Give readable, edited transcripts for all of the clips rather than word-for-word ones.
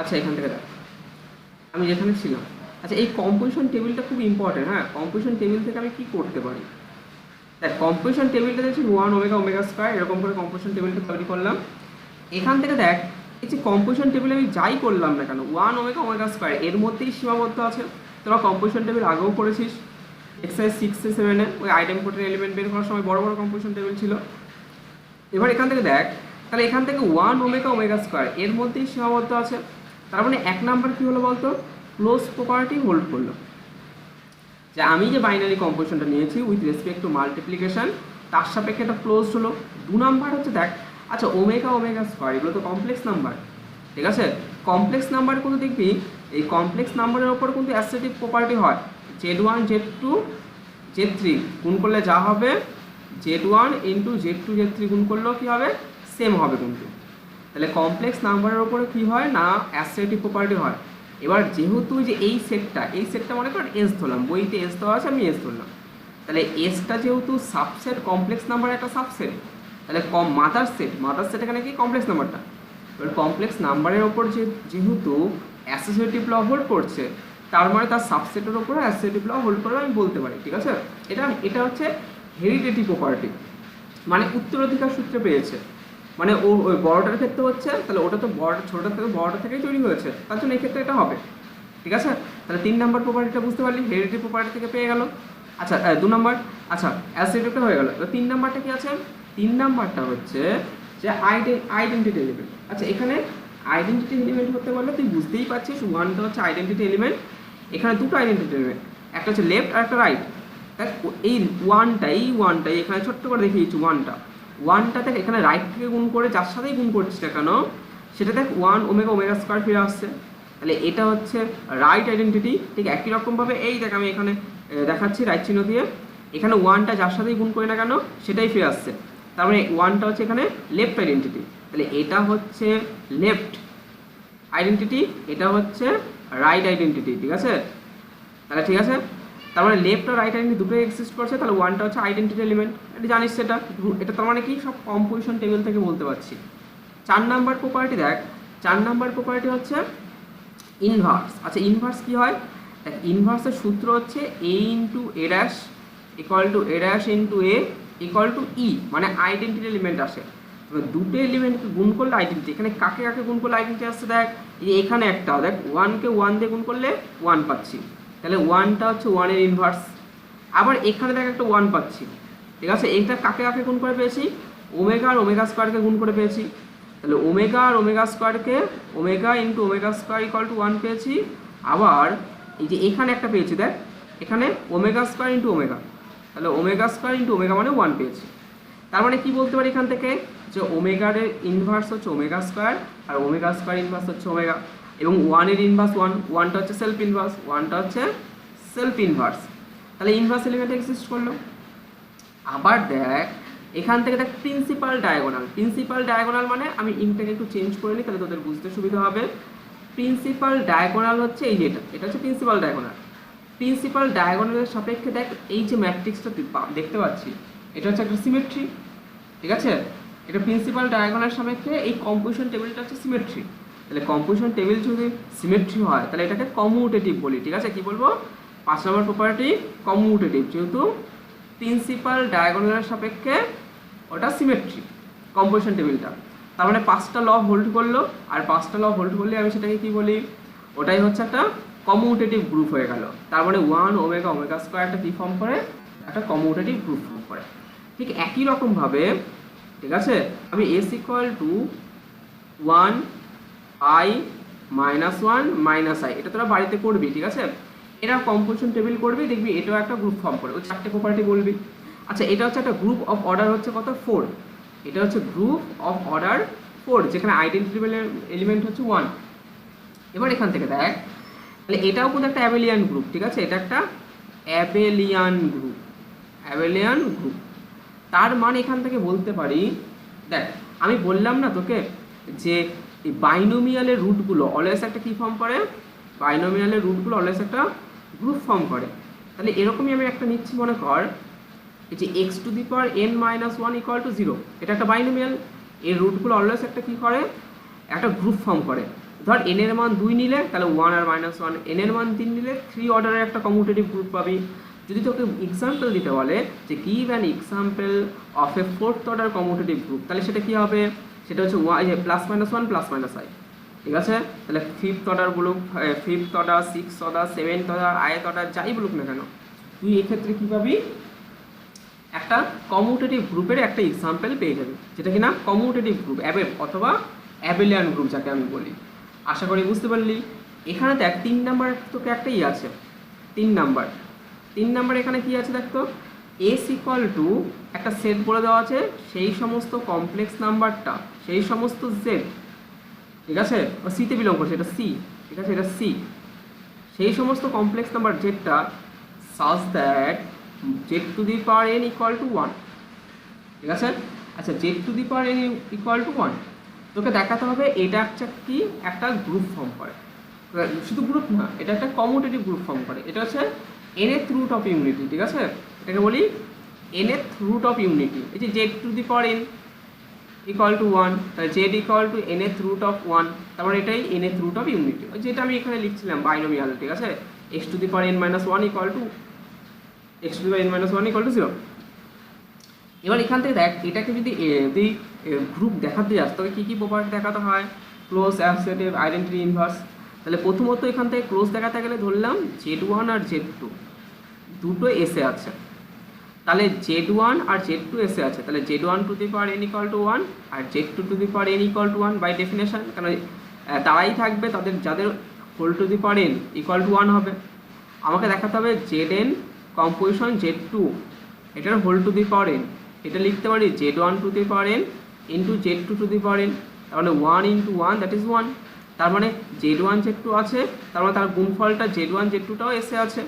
আচ্ছা এখান থেকে দেখ, আমি যেখানে ছিলাম, আচ্ছা এই কম্পোজিশন টেবিলটা খুব ইম্পর্টেন্ট। হ্যাঁ, কম্পোজিশন টেবিল থেকে আমি কি করতে পারি, দেখ কম্পোজিশন টেবিলটা দেখছি 1 ওমেগা এরকম করে কম্পোজিশন টেবিলটা তৈরি করলাম। এখান থেকে দেখ, এই যে কম্পোজিশন টেবিলে আমি যাই করলাম না কেন 1 ওমেগা এর মধ্যেই সীমাবদ্ধ আছে। তোরা কম্পোজিশন টেবিল আগেও করেছিস, এক্সারসাইজ 6-7 ওই আইডেম্পোর্টের এলিমেন্ট বের করার সময় বড় বড় কম্পোজিশন টেবিল ছিল। এবার এখান থেকে দেখ, তাহলে এখান থেকে 1 ওমেগা এর মধ্যেই সীমাবদ্ধ আছে। তার মানে 1 নাম্বার কী হলো বলতো, ক্লোজ প্রপার্টি হোল্ড করলো, যে আমি যে বাইনারি কম্পোজিশনটা নিয়েছি উইথ রেসপেক্ট টু মাল্টিপ্লিকেশন তার সাপেক্ষে এটা ক্লোজ হলো। 2 নাম্বার হচ্ছে দেখ, আচ্ছা ওমেগা এগুলো তো কমপ্লেক্স নাম্বার, ঠিক আছে। কমপ্লেক্স নাম্বার কিন্তু দেখবি এই কমপ্লেক্স নাম্বারের ওপর কিন্তু অ্যাসোসিয়েটিভ প্রপার্টি হয়। Z1 Z2 Z3 গুণ করলে যা হবে, Z1 ইন্টু Z2 Z3 গুণ করলেও কী হবে, সেম হবে কিন্তু। তাহলে কমপ্লেক্স নাম্বারের ওপরে কী হয় না, অ্যাসোসিয়েটিভ প্রপার্টি হয়। এবার যেহেতু যে এই সেটটা মনে কর এস ধরলাম, বইতে এস দেওয়া আছে, আমি এস ধরলাম। তাহলে এসটা যেহেতু সাবসেট, কমপ্লেক্স নাম্বার একটা সাবসেট, তাহলে মাদার সেট এখানে কি কমপ্লেক্স নাম্বারটা। এবার কমপ্লেক্স নাম্বারের ওপর যেহেতু অ্যাসোসিয়েটিভ ল হোল্ড করছে, তার মানে তার সাবসেটের ওপরে অ্যাসোসিয়েটিভ ল হোল্ড করবে আমি বলতে পারি, ঠিক আছে। এটা হচ্ছে হেরিডিটি প্রপার্টি, মানে উত্তরাধিকার সূত্রে পেয়েছে। মানে ওই বড়টার ক্ষেত্রে হচ্ছে, তাহলে ওটা তো বড়, ছোটোটার থেকে বড়টা থেকেই তৈরি হয়েছে, তার জন্য এই ক্ষেত্রে এটা হবে, ঠিক আছে। তাহলে 3 নাম্বার প্রপার্টিটা বুঝতে পারলি, হেরিডিটি প্রপার্টি থেকে পেয়ে গেল। আচ্ছা 2 নাম্বার, আচ্ছা অ্যাসোসিয়েটিভটা হয়ে গেল। এবার 3 নাম্বারটা কি আছে, 3 নাম্বারটা হচ্ছে যে আইডেন্টিটি এলিমেন্ট। আচ্ছা এখানে আইডেন্টিটি এলিমেন্ট হতে বললে তুই বুঝতেই পারছিস, ওয়ানটা হচ্ছে আইডেন্টিটি এলিমেন্ট। এখানে দুটো আইডেন্টিটি এলিমেন্ট, একটা হচ্ছে লেফট আর একটা রাইট। দেখ এই ওয়ানটাই এখানে ছোট্ট করে দেখিয়েছি, ওয়ানটা দেখ এখানে রাইট থেকে গুণ করে যার সাথেই গুণ করছিস না কেন সেটা দেখ 1 ওমেগা ফিরে আসছে। তাহলে এটা হচ্ছে রাইট আইডেন্টিটি। ঠিক একই রকমভাবে এই দেখ আমি এখানে দেখাচ্ছি রাইট চিহ্ন দিয়ে, এখানে ওয়ানটা যার সাথেই গুণ করি না কেন সেটাই ফিরে আসছে। তার মানে ওয়ানটা হচ্ছে এখানে লেফট আইডেন্টিটি। তাহলে এটা হচ্ছে লেফট আইডেন্টিটি, এটা হচ্ছে রাইট আইডেন্টিটি, ঠিক আছে। তাহলে ঠিক আছে, তার মানে লেফট আর রাইট আইডেন্টি দুটোই এক্সিস্ট করছে। তাহলে ওয়ানটা হচ্ছে আইডেন্টিটি এলিমেন্ট, এটা জানিস সেটা। এটা তার মানে কি সব কম্পোজিশন টেবিল থেকে বলতে পারছি। 4 নাম্বার প্রপার্টি দেখ, 4 নাম্বার প্রপার্টি হচ্ছে ইনভার্স। আচ্ছা ইনভার্স কি হয় দেখ, ইনভার্সের সূত্র হচ্ছে a into A dash equal to A dash into A equal to E, মানে আইডেন্টিটি এলিমেন্ট আসে। এবার দুটো এলিমেন্টকে গুণ করলে আইডেন্টিটি, এখানে কাকে কাকে গুণ করলে আইডেন্টিটি আসছে দেখ, এই এখানে একটা দেখ 1কে 1 দিয়ে গুণ করলে 1 পাচ্ছি, তাহলে 1টা হচ্ছে 1-এর ইনভার্স। আবার এখানে দেখ একটা 1 পাচ্ছি, ঠিক আছে। এইটা কাকে কাকে গুণ করে পেয়েছি, ওমেগা আর ওমেগা স্কোয়ারকে গুণ করে পেয়েছি। তাহলে ওমেগা আর ওমেগা স্কোয়ারকে omega into omega square equal to 1 পেয়েছি। আবার এই যে এখানে একটা পেয়েছি দেখ, এখানে ওমেগা স্কোয়ার ইন্টু ওমেগা, তাহলে ওমেগা স্কোয়ার ইন্টু ওমেগা মানে 1 পেয়েছি। তার মানে কি বলতে পারি এখান থেকে, যে ওমেগার ইনভার্স হচ্ছে ওমেগা স্কোয়ার আর ওমেগা স্কোয়ার ইনভার্স হচ্ছে ওমেগা, এবং 1-এর ইনভার্স 1টা হচ্ছে সেলফ ইনভার্স, 1টা হচ্ছে সেলফ ইনভার্স। তাহলে ইনভার্স এলিমেন্ট এক্সিস্ট করলো। আবার দেখ এখান থেকে দেখ প্রিন্সিপাল ডায়াগোনাল মানে আমি ইনটাকে একটু চেঞ্জ করে নিই তাহলে তোদের বুঝতে সুবিধা হবে। প্রিন্সিপাল ডায়াগোনাল হচ্ছে এই যেটা, এটা হচ্ছে প্রিন্সিপাল ডায়াগোনাল। প্রিন্সিপাল ডায়াগোনালের সাপেক্ষে দেখ এই যে ম্যাট্রিক্সটা দেখতে পাচ্ছি, এটা হচ্ছে একটা সিমেট্রি, ঠিক আছে। এটা প্রিন্সিপাল ডায়াগোনালের সাপেক্ষে এই কম্পোজিশন টেবিলটা হচ্ছে সিমেট্রি। তাহলে কম্পোজিশন টেবিল যদি সিমেট্রি হয় তাহলে এটাকে কমিউটেটিভ বলি, ঠিক আছে। কি বলবো, 5 নম্বর প্রপার্টি কমিউটেটিভ, যেহেতু প্রিন্সিপাল ডায়াগোনালের সাপেক্ষে ওটা সিমেট্রি কম্পোজিশন টেবিলটা। তার মানে 5টা ল হোল্ড করলো, আর 5টা ল হোল্ড করলে আমি সেটাকে কি বলি, ওটাই হচ্ছে একটা কমিউটেটিভ গ্রুপ হয়ে গেল। তার মানে 1 ওমেগা স্কোয়ারটা কি ফর্ম করে, একটা কমিউটেটিভ গ্রুপ ফর্ম করে। ঠিক একই রকমভাবে, ঠিক আছে, আমি S equal to 1i - 1 - i, এটা তোরা বাড়িতে করবি, ঠিক আছে। এটা কম্পোজিশন টেবিল করবি, দেখবি এটাও একটা গ্রুপ ফর্ম করে, ওই 4টে প্রপার্টি বলবি। আচ্ছা এটা হচ্ছে একটা গ্রুপ অফ অর্ডার হচ্ছে কত, 4। এটা হচ্ছে গ্রুপ অফ অর্ডার 4, যেখানে আইডেন্টিটি এলিমেন্ট হচ্ছে 1। এবার এখান থেকে দেখ, তাহলে এটাও কিন্তু একটা অ্যাবেলিয়ান গ্রুপ, ঠিক আছে। এটা একটা অ্যাবেলিয়ান গ্রুপ। তার মানে এখান থেকে বলতে পারি, দেখ আমি বললাম না তোকে যে এই বাইনোমিয়ালের রুটগুলো অলওয়েজ একটা কী ফর্ম করে, বাইনোমিয়ালের রুটগুলো অলওয়েজ একটা গ্রুপ ফর্ম করে। তাহলে এরকমই আমি একটা নিচ্ছি, মনে কর এই যে x⁴n - 1 = 0, এটা একটা বাইনোমিয়াল, এর রুটগুলো অলওয়েজ একটা কী করে, একটা গ্রুপ ফর্ম করে। ধর এন এর মান 2 নিলে তাহলে 1 আর -1, এন এর মান 3 নিলে 3 অর্ডারের একটা কমিউটেটিভ গ্রুপ পাবি। যদি তোকে এক্সাম্পল দিতে বলে যে give an example of A fourth order commutative group, তাহলে সেটা কি হবে? সেটা হচ্ছে +-1 +-i, ঠিক আছে? তাহলে ফিফথ অর্ডার বলুক, fifth order, six order, seventh order, eighth order, যাই বলুক না কেন, তুই এক্ষেত্রে কী পাবি? একটা কমিউটেটিভ গ্রুপের একটা এক্সাম্পল পেয়ে যাবে, যেটা কিনা কমিউটেটিভ গ্রুপ অথবা অ্যাবেলিয়ান গ্রুপ যাকে আমি বলি। আশা করি বুঝতে পারলি। এখানে দেখ 3 নাম্বার তোকে একটাই আছে, 3 নাম্বার এখানে কি আছে দেখতো, এস ইকুয়াল টু একটা সেট বলে দেওয়া আছে, সেই সমস্ত কমপ্লেক্স নাম্বারটা, সেই সমস্ত জেড, ঠিক আছে, সিতে বিলং করছে, এটা সি, ঠিক আছে, এটা সি, সেই সমস্ত কমপ্লেক্স নাম্বার জেডটা such that Z to the power N equal to 1, ঠিক আছে। আচ্ছা, Z to the power N equal to 1 তোকে দেখাতে হবে এটা একটা কি, একটা গ্রুপ ফর্ম করে, শুধু গ্রুপ না, এটা একটা কমিউটেটিভ গ্রুপ ফর্ম করে। এটা হচ্ছে nth রুট অফ ইউনিটি, ঠিক আছে, এটাকে বলি nth রুট অফ ইউনিটি। এই যে z to the power N equal to 1, তাহলে z equal to nth root of 1, তারপর এটাই nth রুট অফ ইউনিটি, যেটা আমি এখানে লিখছিলাম বাইনোমিয়াল, ঠিক আছে, x two the power n minus 1 equal to x two the power n minus 1 equal to 0। এবার এখান থেকে দেখ, এটাকে যদি গ্রুপ দেখাতে যাস তবে কী কী প্রপার্টি দেখাতে হয়? Close, associative, identity, inverse. তাহলে প্রথমত এখান থেকে ক্লোজ দেখাতে গেলে ধরলাম Z1 আর Z2 দুটো এসে আছে, তাহলে Z1 আর Z2 এসে আছে, তাহলে Z1 to the power n equal to 1 আর Z2 to the power n equal to 1 by definition, কারণ তারাই থাকবে তাদের যাদের whole to the power n equal to 1 হবে। আমাকে দেখাতে হবে Zn কম্পোজিশন Z2 এটার whole to the power n, এটা লিখতে পারি Z1 to the power n into Z2 to the power n, তাহলে 1 ইন্টু 1 দ্যাট ইজ 1, তার মানে Z1 Z2 আছে, তার মানে তার গুণফলটা Z1 Z2টাও এসে আছে,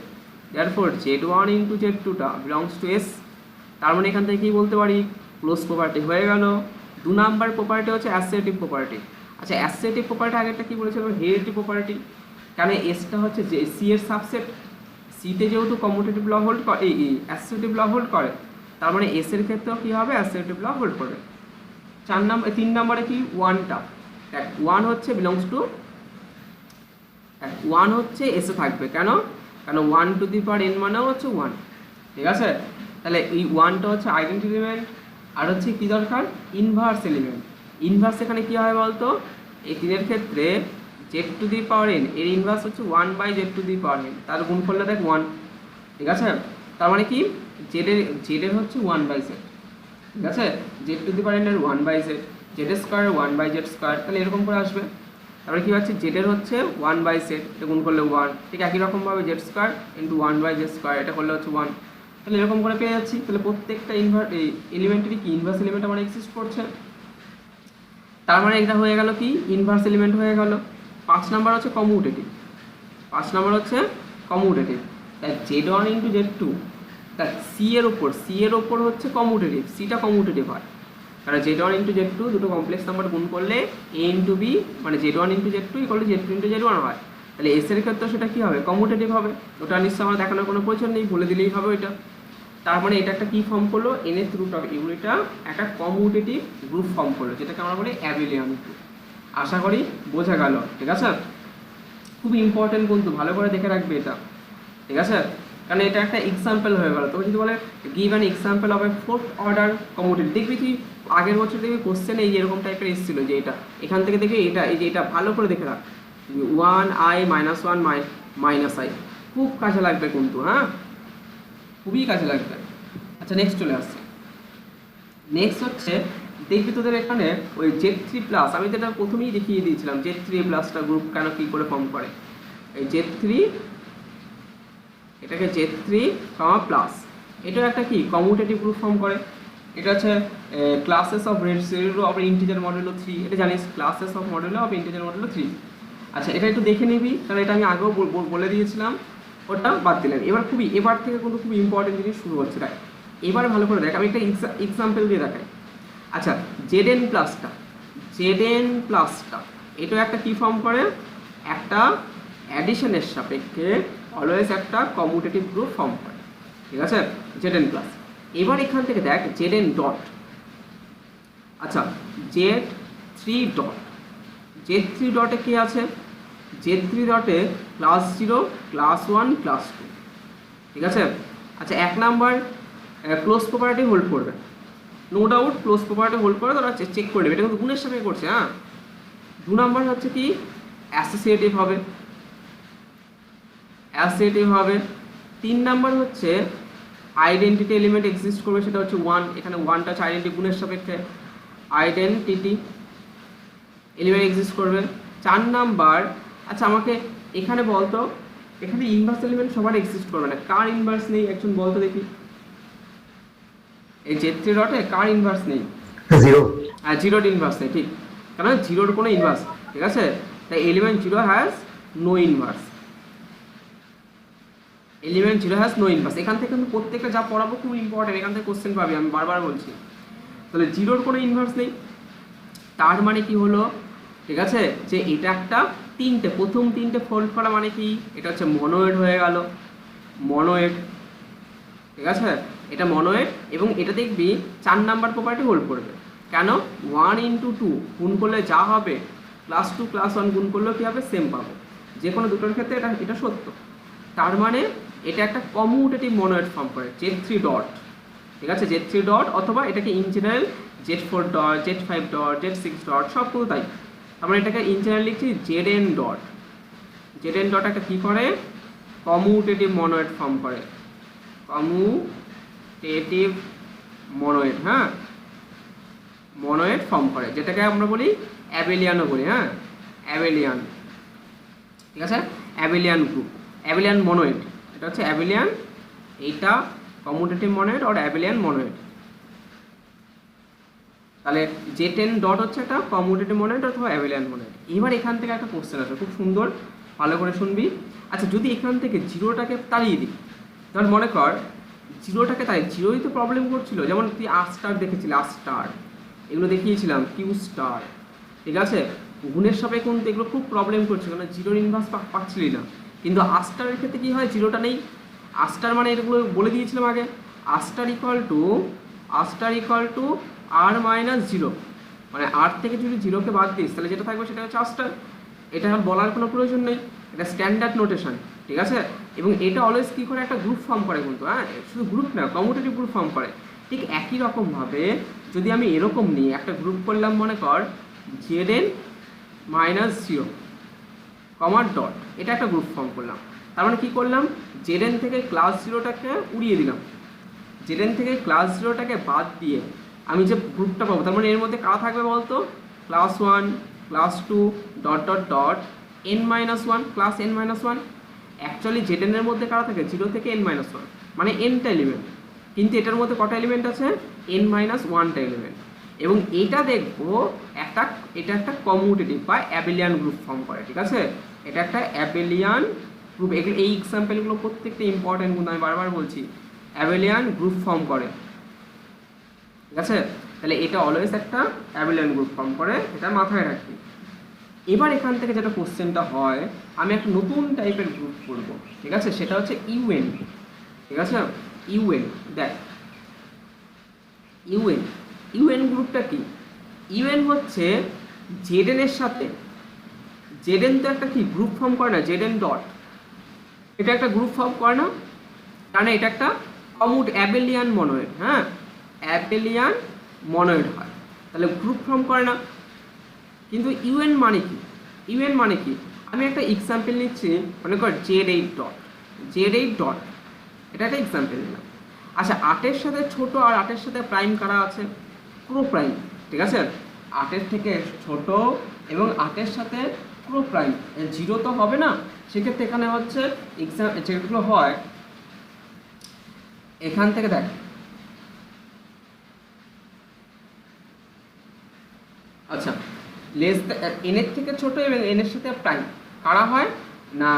দেয়ারফর Z1 ইন্টু Z2টা বিলংস টু S, তার মানে এখান থেকে কী বলতে পারি, ক্লোজ প্রপার্টি হয়ে গেল। 2 নাম্বার প্রপার্টি হচ্ছে অ্যাসোসিয়েটিভ প্রপার্টি। আচ্ছা, অ্যাসোসিয়েটিভ প্রপার্টি আগেরটা কী বলেছিলাম, হেরিডিটি প্রপার্টি, কারণ এসটা হচ্ছে যে সি এর সাবসেট, সিতে যেহেতু কমিউটেটিভ ল হোল্ড করে, এই অ্যাসোসিয়েটিভ ল হোল্ড করে, তার মানে এস এর ক্ষেত্রেও কী হবে, অ্যাসোসিয়েটিভ ল হোল্ড করবে। 3 নম্বরে কি 1টা, 1 হচ্ছে বিলংস টু 1 হচ্ছে এসে থাকবে, কেন? কারণ 1 টু দি পাওয়ার n মানেও হচ্ছে 1, ঠিক আছে। তাহলে এই 1টা হচ্ছে আইডেন্টি এলিমেন্ট, আর হচ্ছে কি দরকার, ইনভার্স এলিমেন্ট। ইনভার্স এখানে কী হয় বলতো, এই 3 ক্ষেত্রে z to the power n এর ইনভার্স হচ্ছে 1 by z to the power n, তার গুণফলটা দেখ 1, ঠিক আছে। তার মানে কি জেডের হচ্ছে 1 বাই জেড, ঠিক আছে, z to the power n এর 1 by z, z square 1 by z square, তাহলে এরকম করে আসবে। তারপরে কী হচ্ছে, জেডের হচ্ছে 1 বাই জেড, এটা গুণ করলে 1, ঠিক একই রকমভাবে z square into 1 by z square, এটা করলে হচ্ছে 1, তাহলে এরকম করে পেয়ে যাচ্ছি। তাহলে প্রত্যেকটা এলিমেন্টারি কি ইনভার্স এলিমেন্ট আমার এক্সিস্ট করছে, তার মানে এটা হয়ে গেল কি ইনভার্স এলিমেন্ট হয়ে গেল। 5 নাম্বার হচ্ছে কমিউটেটিভ, 5 নাম্বার হচ্ছে কমিউটেটিভ, তাই Z1 ইন্টু Z2, তাই সি এর ওপর হচ্ছে কমিউটেটিভ, সিটা কমিউটেটিভ হয়, কারণ Z1 ইন্টু Z2 দুটো কমপ্লেক্স নাম্বার গুণ করলে A ইন্টু B মানে Z1 into Z2 equal to Z2 into Z1 হয়, তাহলে এস এর ক্ষেত্রে সেটা কী হবে, কমিউটেটিভ হবে। ওটা নিশ্চয় আমার দেখানোর কোনো প্রয়োজন নেই, বলে দিলেই হবে ওইটা। তার মানে এটা একটা কী ফর্ম করলো, nth রুট অফ ইউনিটটা একটা কমিউটেটিভ গ্রুপ ফর্ম করলো, যেটাকে আমরা বলি অ্যাবেলিয়ান গ্রুপ। আশা করি বোঝা গেল, ঠিক আছে। খুব ইম্পর্টেন্ট কিন্তু, ভালো করে দেখে রাখবে এটা, ঠিক আছে, কারণ এটা একটা এক্সাম্পল হয়ে গেল। তবে যদি বলে give an example of A fourth order commutative, দেখবি কি আগের বছর দেখবি কোশ্চেন এই এরকম টাইপের এসেছিলো, যে এটা এখান থেকে দেখবি এটা, এই যে এটা ভালো করে দেখে রাখ, 1i - 1 - i, খুব কাজে লাগবে কিন্তু, হ্যাঁ, খুবই কাজে লাগবে। আচ্ছা, নেক্সট চলে আসছে। নেক্সট হচ্ছে দেখবি তোদের এখানে ওই Z3+, আমি তো এটা প্রথমেই দেখিয়ে দিয়েছিলাম, Z3+টা গ্রুপ কেন কী করে ফর্ম করে। এই Z3, এটাকে Z3, এটাও একটা কি কমিউটেটিভ গ্রুপ ফর্ম করে। এটা হচ্ছে classes of residue of integer modulo 3, এটা জানিস, classes of modulo of integer modulo 3। আচ্ছা, এটা একটু দেখে নিবি, কারণ এটা আমি আগেও বলে দিয়েছিলাম, ওটা বাদ দিলাম। এবার থেকে কিন্তু খুব ইম্পর্টেন্ট জিনিস শুরু হচ্ছে, তাই এবার ভালো করে দেখ, আমি একটা এক্সাম্পল দিয়ে দেখাই। আচ্ছা, Zn+টা এটাও একটা কী ফর্ম করে, একটা অ্যাডিশনের সাপেক্ষে অলওয়েজ একটা কমিউটেটিভ গ্রুপ ফর্ম করে, ঠিক আছে, Zn+। এবার এখান থেকে দেখ Zn ডট, আচ্ছা Z3 ডট, জেড থ্রি ডটে কি আছে, জেড থ্রি ডটে ক্লাস 0 ক্লাস 1 ক্লাস 2, ঠিক আছে। আচ্ছা 1 নাম্বার ক্লোজ প্রপার্টি হোল্ড করবে, no doubt close property hold করে তারা চেক করে নেবে, এটা কিন্তু গুণের সাথে করছে। হ্যাঁ 2 নাম্বার হচ্ছে কি অ্যাসোসিয়েটিভ হবে, অ্যাসোসিয়েটিভ হবে। 3 নাম্বার হচ্ছে আইডেন্টিটি এলিমেন্ট এক্সিস্ট করবে, সেটা হচ্ছে 1, এখানে 1টা হচ্ছে আইডেন্টিটি গুণের সাপেক্ষে, আইডেন্টিটি এলিমেন্ট এক্সিস্ট করবে। 4 নাম্বার, আচ্ছা আমাকে এখানে বলতো, এখানে ইনভার্স এলিমেন্ট সবার এক্সিস্ট করবে না, কার ইনভার্স নেই একজন বলতো দেখি, এই জেড থ্রি ডটে কার ইনভার্স নেই? 0। হ্যাঁ জিরোর ইনভার্স নেই, ঠিক, কারণ জিরোর কোনো ইনভার্স, ঠিক আছে, তাই element 0 has no inverse, element 0 has no inverse. এখান থেকে কিন্তু প্রত্যেকটা যা পড়াবো খুব ইম্পর্টেন্ট, এখান থেকে কোশ্চেন পাবি, আমি বারবার বলছি। তাহলে জিরোর কোনো ইনভার্স নেই, তার মানে কি হলো, ঠিক আছে, যে এটা একটা প্রথম তিনটে ফোল্ড করা মানে কি, এটা হচ্ছে মনোয়েড হয়ে গেল, মনোয়েড, ঠিক আছে, এটা মনোয়েড। এবং এটা দেখবি 4 নাম্বার প্রপার্টি হোল্ড করবে, কেন 1 × 2 গুণ করলে যা হবে ক্লাস 2 ক্লাস 1 গুণ করলেও কী হবে, সেম পাবো, যে কোনো দুটোর ক্ষেত্রে এটা সত্য। তার মানে এটা একটা কমিউটেটিভ মনোয়েড ফর্ম করে জেড থ্রি ডট, ঠিক আছে, জেড থ্রি ডট, অথবা এটাকে in general Z 4 dot, Z 5 dot, Z 6 dot সব পুরো তাই। আমরা এটাকে ইন জেনারেল লিখছি Z N dot, Z N dot একটা কী করে, কমিউটেটিভ মনোয়েড ফর্ম করে, কমিউটেটিভ মনোয়েড, হ্যাঁ মনোয়েড ফর্ম করে, যেটাকে আমরা বলি অ্যাবেলিয়ানও বলি, হ্যাঁ অ্যাবেলিয়ান, ঠিক আছে, অ্যাবেলিয়ান গ্রুপ, অ্যাবেলিয়ান মনোয়েড, এটা হচ্ছে অ্যাবেলিয়ান, এইটা কমিউটেটিভ মনোয়েড আর অ্যাবেলিয়ান মনোয়েড। তাহলে জেড10 ডট হচ্ছে একটা কমিউটেটিভ মনোয়েড অথবা অ্যাবেলিয়ান মনোয়েড। এবার এখান থেকে একটা কোশ্চেন আসবে, খুব সুন্দর, ভালো করে শুনবি। আচ্ছা যদি এখান থেকে জিরোটাকে তাড়িয়ে দিই, তাহলে মনে কর জিরোটাকে তাই, জিরোই তো প্রবলেম করছিল, যেমন তুই আর স্টার দেখেছিলি, আর স্টার এগুলো দেখিয়েছিলাম, কিউ স্টার, ঠিক আছে, গুণের সাপেক্ষে কিন্তু এগুলো খুব প্রবলেম করছিল, কারণ জিরোর ইনভার্স পাচ্ছিলি না। কিন্তু আস্টারের ক্ষেত্রে কী হয়, জিরোটা নেই, আস্টার মানে এগুলো বলে দিয়েছিলাম আগে, R star equal to R minus zero, মানে আর থেকে যদি জিরোকে বাদ দিস তাহলে যেটা থাকবে সেটা হচ্ছে আস্টার, এটা বলার কোনো প্রয়োজন নেই, এটা স্ট্যান্ডার্ড নোটেশন, ঠিক আছে। এবং এটা অলওয়েজ কী করে, একটা গ্রুপ ফর্ম করে কিন্তু, হ্যাঁ শুধু গ্রুপ না, কমিউটেটিভ গ্রুপ ফর্ম করে। ঠিক একই রকমভাবে যদি আমি এরকম নিই, একটা গ্রুপ করলাম, মনে কর জেড মাইনাস 0 কমার ডট, এটা একটা গ্রুপ ফর্ম করলাম, তার মানে কী করলাম, জেড থেকে ক্লাস 0টাকে উড়িয়ে দিলাম, জেড থেকে ক্লাস 0টাকে বাদ দিয়ে আমি যে গ্রুপটা পাবো, তার মানে এর মধ্যে কারা থাকবে বলতো, class 1 class 2 dot dot dot n-1 class n-1। Actually Z এর মধ্যে কারা থাকে, 0 থেকে n-1, মানে nটা এলিমেন্ট, কিন্তু এটার মধ্যে কটা এলিমেন্ট আছে, n-1টা এলিমেন্ট। এবং এটা দেখবো এটা একটা কমিউটেটিভ বা অ্যাবেলিয়ান গ্রুপ ফর্ম করে, ঠিক আছে, এটা একটা অ্যাবেলিয়ান গ্রুপ। এই এক্সাম্পলগুলো প্রত্যেকটা ইম্পর্টেন্ট, কিন্তু আমি বারবার বলছি অ্যাবেলিয়ান গ্রুপ ফর্ম করে, ঠিক আছে। তাহলে এটা অলওয়েজ একটা অ্যাবেলিয়ান গ্রুপ ফর্ম করে, এটা মাথায় রাখবি। এবার এখান থেকে যেটা কোশ্চেনটা হয়, আমি একটা নতুন টাইপের গ্রুপ করব, ঠিক আছে, সেটা হচ্ছে ইউএন, ঠিক আছে, ইউএন। দেখ ইউএন গ্রুপটা কি, ইউএন হচ্ছে জেডএন এর সাথে, জেডএন তো একটা কি গ্রুপ ফর্ম করে না, জেডএন ডট, এটা একটা গ্রুপ ফর্ম করে না, কারণ এটা একটা অ্যাবেলিয়ান মনোয়েড, হ্যাঁ অ্যাবেলিয়ান মনোয়েড হয়, তাহলে গ্রুপ ফর্ম করে না। কিন্তু ইউএন মানে কি, ইউএন মানে কি, আমি একটা এক্সাম্পল নিচ্ছি, মনে কর জেড8 ডট, এটা একটা এক্সাম্পল নিলাম। আচ্ছা 8-এর সাথে ছোট আর 8-এর সাথে প্রাইম কারা আছে, প্রো প্রাইম, ঠিক আছে, 8-এর থেকে ছোট এবং 8-এর সাথে প্রো প্রাইম, 0 তো হবে না, সেক্ষেত্রে এখানে হচ্ছে যেগুলো হয়, এখান থেকে দেখ আচ্ছা এনের থেকে ছোট এবং এনের সাথে প্রাইম কারা হয় না,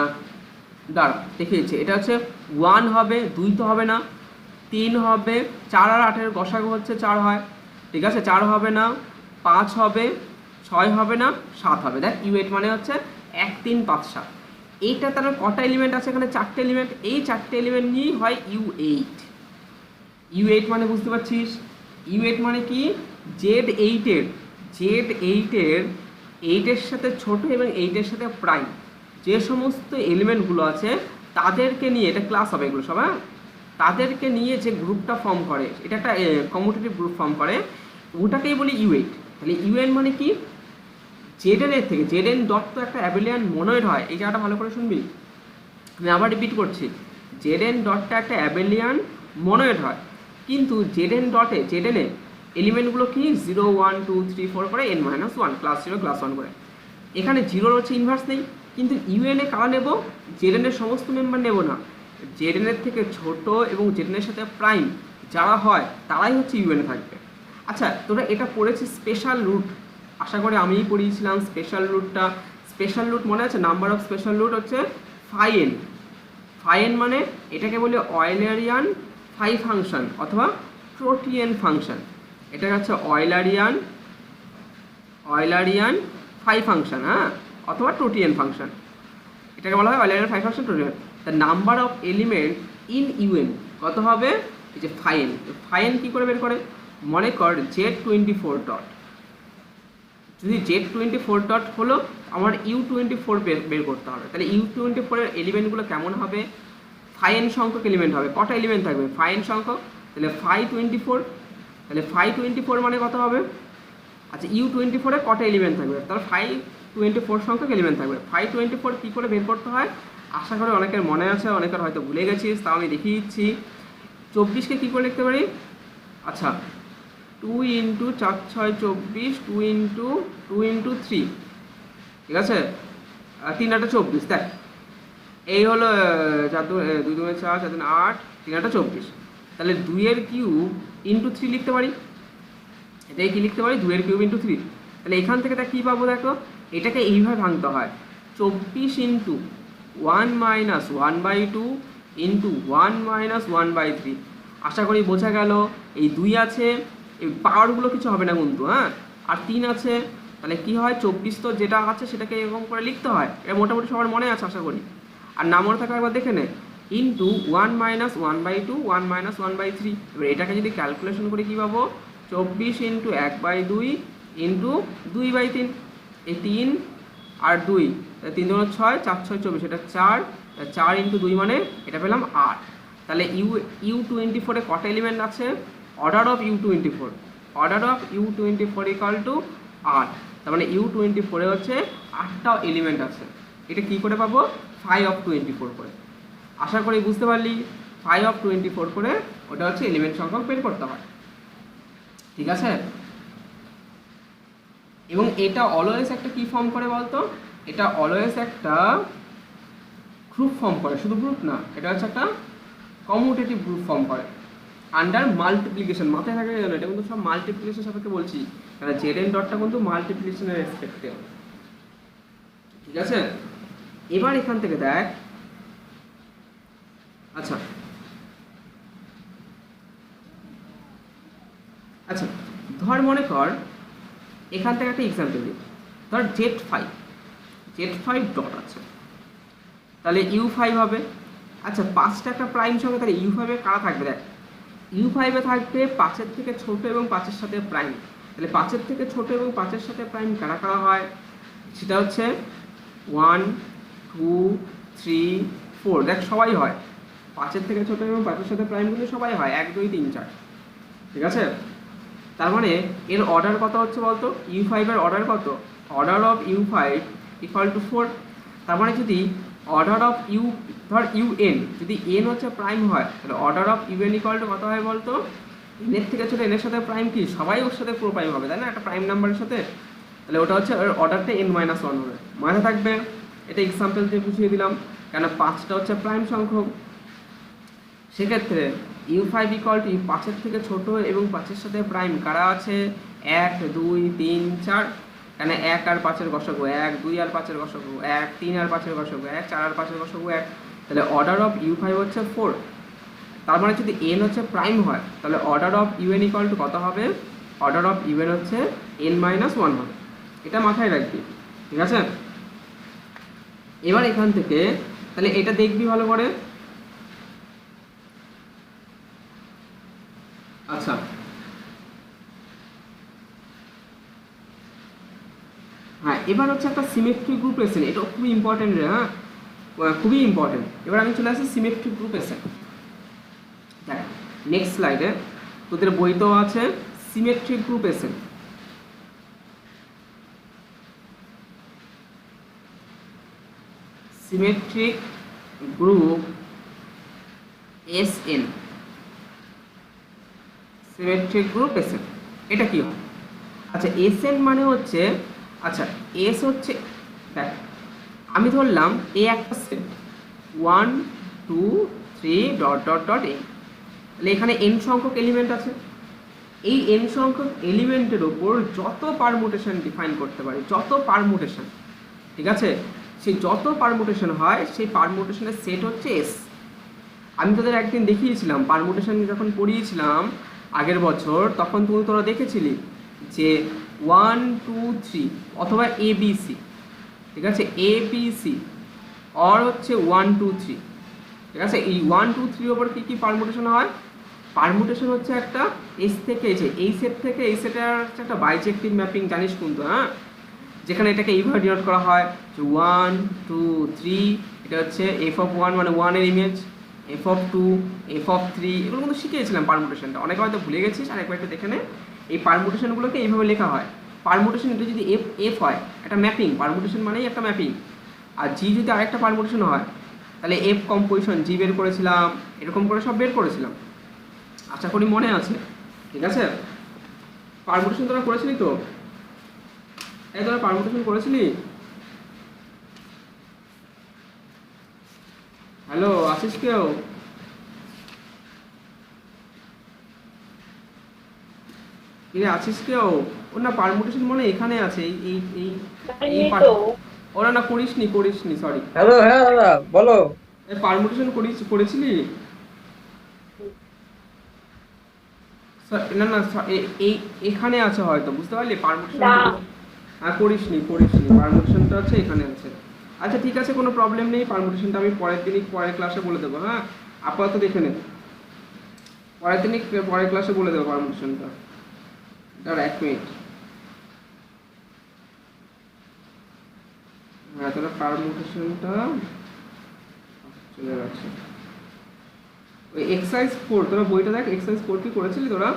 দাঁড়া দেখিয়েছি, এটা হচ্ছে 1 হবে, 2 তো হবে না, 3 হবে, 4 আর 8-এর গসাগু হচ্ছে 4 হয়, ঠিক আছে, 4 হবে না, 5 হবে, 6 হবে না, 7 হবে। দেখ U8 মানে হচ্ছে 1 3 5 7, এইটা তার কটা এলিমেন্ট আছে, এখানে 4টে এলিমেন্ট, এই 4টে এলিমেন্ট নিয়েই হয় U8 মানে বুঝতে পারছিস, U8 মানে কি, জেড এইটের 8 এর সাথে ছোট এবং 8 এর সাথে প্রাইম যে সমস্ত এলিমেন্টগুলো আছে তাদেরকে নিয়ে, এটা ক্লাস হবে এগুলো সব, হ্যাঁ, তাদেরকে নিয়ে যে গ্রুপটা ফর্ম করে, এটা একটা কমিউটেটিভ গ্রুপ ফর্ম করে, ওটাকেই বলি ইউএইট। তাহলে ইউএন মানে কি, জেডেন এর থেকে, জেডেন ডট তো একটা অ্যাবেলিয়ান মনোয়েড হয়, এই জায়গাটা ভালো করে শুনবি, আমি আবার রিপিট করছি, জেডেন ডটটা একটা অ্যাবেলিয়ান মনোয়েড হয়, কিন্তু জেডেন ডটে, জেডেনে এলিমেন্টগুলো কি 0 1 2 3 4 করে n-1, ক্লাস 0 ক্লাস 1 করে। এখানে জিরোর হচ্ছে ইনভার্স নেই, কিন্তু ইউএনএ কারা নেব, জেডেনের সমস্ত মেম্বার নেব না, জেডেনের থেকে ছোট এবং জেডেনের সাথে প্রাইম যারা হয় তারাই হচ্ছে ইউএনএ থাকবে। আচ্ছা, তোরা এটা পড়েছিস স্পেশাল রুট, আশা করি আমিই পড়িয়েছিলাম স্পেশাল রুটটা। স্পেশাল রুট মনে আছে, নাম্বার অফ স্পেশাল রুট হচ্ছে ফাইএন। ফাইএন মানে এটাকে বলে অয়েলারিয়ান ফাই ফাংশন অথবা প্রোটিয়েন ফাংশন। এটা হচ্ছে অয়েলারিয়ান ফাই ফাংশন, হ্যাঁ, অথবা টোটিয়েন ফাংশন, এটাকে বলা হয় Eulerian phi function, totient. The number of element in UN কত হবে, এই যে ফাইএন। ফাইএন কী করে বের করে, মনে কর Z24 ডট, যদি Z24 ডট হলো আমার U24 বের করতে হবে, তাহলে U24 এর এলিমেন্টগুলো কেমন হবে, ফাইএন সংখ্যক এলিমেন্ট হবে। কটা এলিমেন্ট থাকবে, ফাইএন সংখ্যক, তাহলে 524, তাহলে 524 মানে কত হবে, আচ্ছা U24 এ কটা এলিমেন্ট থাকবে, তাহলে 524 সংখ্যক এলিমেন্ট থাকবে। 524 কী করে বের করতে হয়, আশা করি অনেকের মনে আছে, অনেকের হয়তো ভুলে গেছিস, তাও আমি দেখিয়ে দিচ্ছি। 24কে কী করে লিখতে পারি, আচ্ছা 2 × 4 6 24, 2 × 3, ঠিক আছে, 3 8 24, দেখ এই হলো 4 2 2 4 4 3 8, 3 8 24, তাহলে 2 এর কিউব ইন্টু 3 লিখতে পারি, এটাই কি লিখতে পারি, 2 এর কিউব ইন্টু 3। তাহলে এখান থেকে তা কী পাবো, দেখো এটাকে এইভাবে ভাঙতে হয়, 24 × 1 - 1/2 ইন্টু 1 - 1/3। আশা করি বোঝা গেল। এই 2 আছে, এই পাওয়ারগুলো কিছু হবে না কিন্তু, হ্যাঁ, আর 3 আছে, তাহলে কি হয় 24 তো যেটা আছে সেটাকে এরকম করে লিখতে হয়, এটা মোটামুটি সবার মনে আছে আশা করি, আর না মনে থাকা একবার দেখে নে, ইন্টু 1 - 1/2 1 - 1/3। এবার এটাকে যদি ক্যালকুলেশন করে কী পাবো, 24 × 1/2 ইন্টু 2/3, এই 3 আর 2, 3 2 6 4 6 24, এটা 4, 4 × 2 মানে এটা পেলাম 8। তাহলে U24 এ কটা এলিমেন্ট আছে, order of U24, order of U24 = 8, তার মানে U24 এ হচ্ছে 8টা এলিমেন্ট আছে। এটা কি করে পাবো, 5 of 24 করে। আশা করি বুঝতে পারলি, 5 of 24 করে ওটা হচ্ছে এলিমেন্ট সংখ্যক বের করতে হয়, ঠিক আছে। এবং এটা অলওয়েজ একটা কি ফর্ম করে বলতো, এটা অলওয়েজ একটা গ্রুপ ফর্ম করে, শুধু গ্রুপ না, এটা হচ্ছে একটা কমিউটেটিভ গ্রুপ ফর্ম করে আন্ডার মাল্টিপ্লিকেশন। মাথায় থাকে জানো, এটা কিন্তু সব মাল্টিপ্লিকেশন সাপেক্ষে বলছি, কারণ জেডেন ডটটা কিন্তু মাল্টিপ্লিকেশনের রেসপেক্টে, ঠিক আছে। এবার এখান থেকে দেখ, আচ্ছা আচ্ছা ধর মনে কর এখান থেকে একটা এক্সাম্পল দিই, ধর Z5 ডট আছে, তাহলে U5 হবে। আচ্ছা 5টা একটা প্রাইম সংখ্যা, তাহলে U5 এ কারা থাকবে, দেখ U5 এ থাকবে 5-এর থেকে ছোট এবং 5-এর সাথে প্রাইম। তাহলে 5-এর থেকে ছোট এবং 5-এর সাথে প্রাইম কারা কারা হয়, সেটা হচ্ছে 1 2 3 4, দেখ সবাই হয়, 5-এর থেকে ছোট এবং 5-এর সাথে প্রাইমগুলো সবাই হয়, 1 2 3 4, ঠিক আছে। তার মানে এর অর্ডার কত হচ্ছে বলতো, U5 এর অর্ডার কত, অর্ডার অফ U5 = 4। তার মানে যদি অর্ডার অফ ইউ, ধর UN যদি n হচ্ছে প্রাইম হয়, তাহলে অর্ডার অফ UN = কত হয় বলতো, n এর থেকে ছোট n এর সাথে প্রাইম কি, সবাই ওর সাথে পুরো প্রাইম হবে, তাই না, একটা প্রাইম নাম্বারের সাথে, তাহলে ওটা হচ্ছে ওর অর্ডারটা n-1 হবে। মাথায় থাকবে, এটা এক্সাম্পল দিয়ে বুঝিয়ে দিলাম, কেন 5টা হচ্ছে প্রাইম সংখ্যক। সেক্ষেত্রে U5 = 5-এর থেকে ছোট এবং 5-এর সাথে প্রাইম কারা আছে, 1 2 3 4, কেন 1 আর 5-এর গসাগু 1, 2 আর 5-এর গসাগু 1, 3 আর 5-এর গসাগু 1, 4 আর 5-এর গসাগু 1, তাহলে অর্ডার অফ U5 হচ্ছে 4। তার মানে যদি n হচ্ছে প্রাইম হয়, তাহলে অর্ডার অফ UN = কত হবে, অর্ডার অফ UN হচ্ছে n-1 হবে, এটা মাথায় রাখবি, ঠিক আছে। এবার এখান থেকে তাহলে এটা দেখবি ভালো করে, আচ্ছা হ্যাঁ এবার হচ্ছে একটা সিমেট্রিক গ্রুপ এসেন, এটাও খুবই ইম্পর্টেন্ট রে, হ্যাঁ খুবই ইম্পর্টেন্ট। এবার আমি চলে আসি সিমেট্রিক গ্রুপ এসেন। দেখ নেক্সট স্লাইডে তোদের বইতেও আছে symmetric group SN. Symmetric group SN, symmetric group SN এটা কি হয়? আচ্ছা এসএন মানে হচ্ছে, আচ্ছা এস হচ্ছে, দেখ আমি ধরলাম এ একটা set 1 2 3 dot dot dot A, তাহলে এখানে এন সংখ্যক এলিমেন্ট আছে। এই এন সংখ্যক এলিমেন্টের ওপর যত পারমুটেশন ডিফাইন করতে পারি, যত পারমুটেশন, ঠিক আছে, সেই যত পারমুটেশন হয় সেই পারমুটেশনের সেট হচ্ছে এস। আমি তোদের একদিন দেখিয়েছিলাম পারমুটেশন যখন পড়িয়েছিলাম আগের বছর, তখন তোরা দেখেছিলি যে 1 2 3 অথবা এ বি সি, ঠিক আছে, এ বি সি অর হচ্ছে 1 2 3, ঠিক আছে। এই 1 2 3 ওপর কী কী পারমুটেশন হয়? পারমুটেশন হচ্ছে একটা এস থেকে এসে, এই সেট থেকে এই সেটের হচ্ছে একটা বাইজেক্টিভ ম্যাপিং, জানিস কিন্তু, হ্যাঁ, যেখানে এটাকে এইভাবে ডিনোট করা হয় যে 1 2 3, এটা হচ্ছে এফ অফ 1 মানে 1 এর image, F of 2, F of 3, এগুলো কিন্তু শিখিয়েছিলাম পারমুটেশনটা, অনেকে হয়তো ভুলে গেছিস, আরেকবার একটু দেখে নে। এই পারমুটেশনগুলোকে এইভাবে লেখা হয়। পারমুটেশন এটা যদি এফ এফ হয় একটা ম্যাপিং, পারমুটেশন মানেই একটা ম্যাপিং, আর জি যদি আরেকটা পারমুটেশন হয় তাহলে এফ কম্পোজিশন জি বের করেছিলাম, এরকম করে সব বের করেছিলাম, আশা করি মনে আছে, ঠিক আছে। পারমুটেশন তোরা করেছিলি তো? এই তোরা পারমুটেশন করেছিলি? হ্যালো আশিস কেউ? কিরে আছিস কেউ? ও না পারমুটেশন মনে এখানে আছে, এই এই এই এই ওরা না করিসনি সরি। হ্যালো, হ্যাঁ দাদা বলো। এই পারমুটেশন করেছিলি? না না এই এখানে আছে হয়তো, বুঝতে পারলি পারমুটেশন? হ্যাঁ করিসনি, পারমুটেশনটা হচ্ছে এখানে আছে। আচ্ছা ঠিক আছে, কোনো প্রবলেম নেই, পারমুটেশনটা আমি পরের ক্লাসে বলে দেবো, হ্যাঁ আপাতত দেখে নে, পরের ক্লাসে বলে দেবো পারমুটেশনটা। দাঁড়া 1 মিনিট, হ্যাঁ তোরা পারমুটেশনটা চলে গেছে। ওই এক্সারসাইজ 4 তোরা বইটা দেখ, এক্সারসাইজ 4 কি করেছিলি তোরা?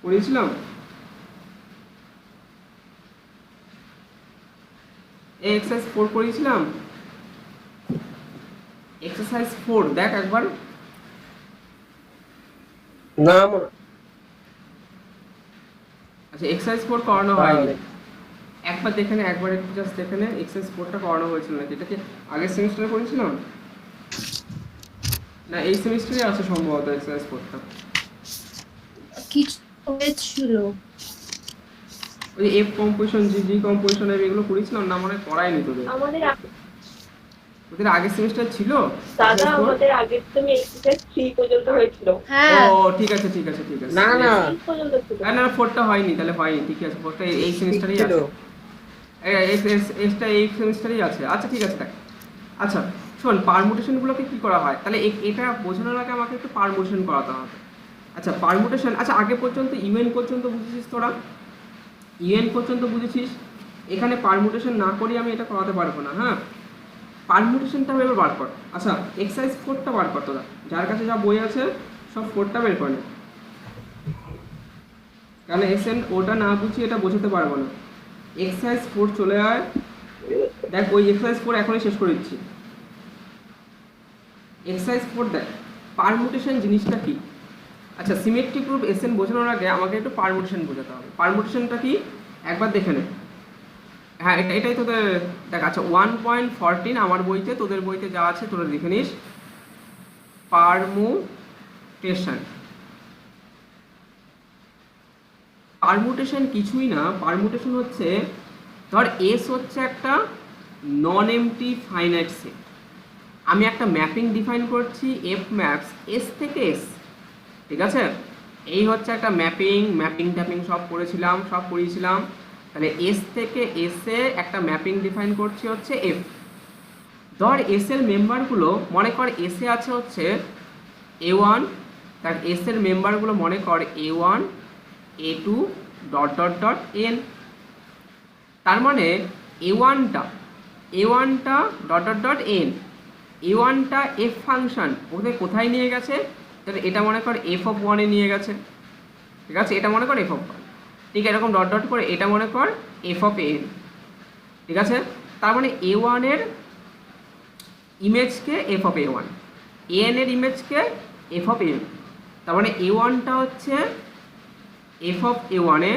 করেছিলাম এই এক্সারসাইজ 4 করেছিলাম, এক্সারসাইজ 4 দেখ একবার। না আচ্ছা এক্সারসাইজ 4 করানো হয়নি, একবার দেখে নে, একবার একটু জাস্ট দেখে নে এক্সারসাইজ 4টা করানো হয়েছিল নাকি। এটা কি আগের সেমিস্টারে করেছিলাম? না এই সেমিস্টারে আছে সম্ভবত এক্সারসাইজ 4টা। কিছু হয়েছিল ওই এফ কম্পোজিশন জি কম্পোজিশন এগুলো করেছিলাম না, মনে করাইনি তোদের? তোদের আগের সেমিস্টার ছিল দাদা, আমাদের আগের সেমি এক্সারসাইজ 3 পর্যন্ত হয়েছিল। হ্যাঁ ও ঠিক আছে না না 3 পর্যন্ত ছিল। না 4টা হয়নি, তাহলে হয়নি, ঠিক আছে 4টা এই সেমিস্টারেই আছে, এসটা এই সেমিস্টারেই আছে। আচ্ছা ঠিক আছে দেখ, আচ্ছা শোন পারমুটেশনগুলোকে কি করা হয় তাহলে এটা বোঝানোর আগে আমাকে একটু পারমুটেশন করাতে হবে। আচ্ছা পারমুটেশন, আচ্ছা আগে পর্যন্ত ইউএন পর্যন্ত বুঝেছিস তোরা? ইউএন পর্যন্ত বুঝেছিস? এখানে পারমুটেশন না করি আমি এটা করাতে পারবো না, হ্যাঁ পারমুটেশনটা এবার বার কর। আচ্ছা এক্সারসাইজ 4টা বার কর, তোরা যার কাছে যা বই আছে সব 4টা বের করে নে, কারণ এসএন ওটা না বুঝি এটা বোঝাতে পারবো না। এক্সারসাইজ 4 চলে আয়, দেখ ওই এক্সারসাইজ 4 এখনই শেষ করে দিচ্ছি। এক্সারসাইজ 4 দেখ পারমুটেশন জিনিসটা কি। আচ্ছা সিমেট্রিক গ্রুপ এসএন বোঝানোর আগে আমাকে একটু পারমুটেশন বোঝাতে হবে। পারমুটেশনটা কি একবার দেখে নে, হ্যাঁ এটাই তোদের দেখ। আচ্ছা 1.14 আমার বইতে, তোদের বইতে যা আছে তোরা দেখে নিস। পারমুটেশন, পারমুটেশন কিছুই না, পারমুটেশন হচ্ছে ধর এস হচ্ছে একটা নন এমটি ফাইনাইট সেট, আমি একটা ম্যাপিং ডিফাইন করছি এফ ম্যাপস এস থেকে এস, ঠিক আছে, এই হচ্ছে একটা ম্যাপিং ট্যাপিং সব পড়িয়েছিলাম। তাহলে এস থেকে এসে একটা ম্যাপিং ডিফাইন করছি হচ্ছে এফ। ধর এস এর মেম্বারগুলো মনে কর এসে আছে হচ্ছে A1, তার এস এর মেম্বারগুলো মনে কর A1 A2 dot dot dot N, তার মানে এ ওয়ানটা dot dot dot N, A ওয়ানটা এফ ফাংশন ওকে কোথায় নিয়ে গেছে, তাহলে এটা মনে কর এফ অফ ওয়ানে নিয়ে গেছে, ঠিক আছে, এটা মনে কর এফ অফ ওয়ান, ঠিক আছে, এরকম ডট ডট করে এটা মনে কর এফ অফ এন, ঠিক আছে। তার মানে এ ওয়ানের ইমেজকে F of A one, N এর ইমেজকে এফ অফ এন, তার মানে এ ওয়ানটা হচ্ছে এফ অফ এ ওয়ানে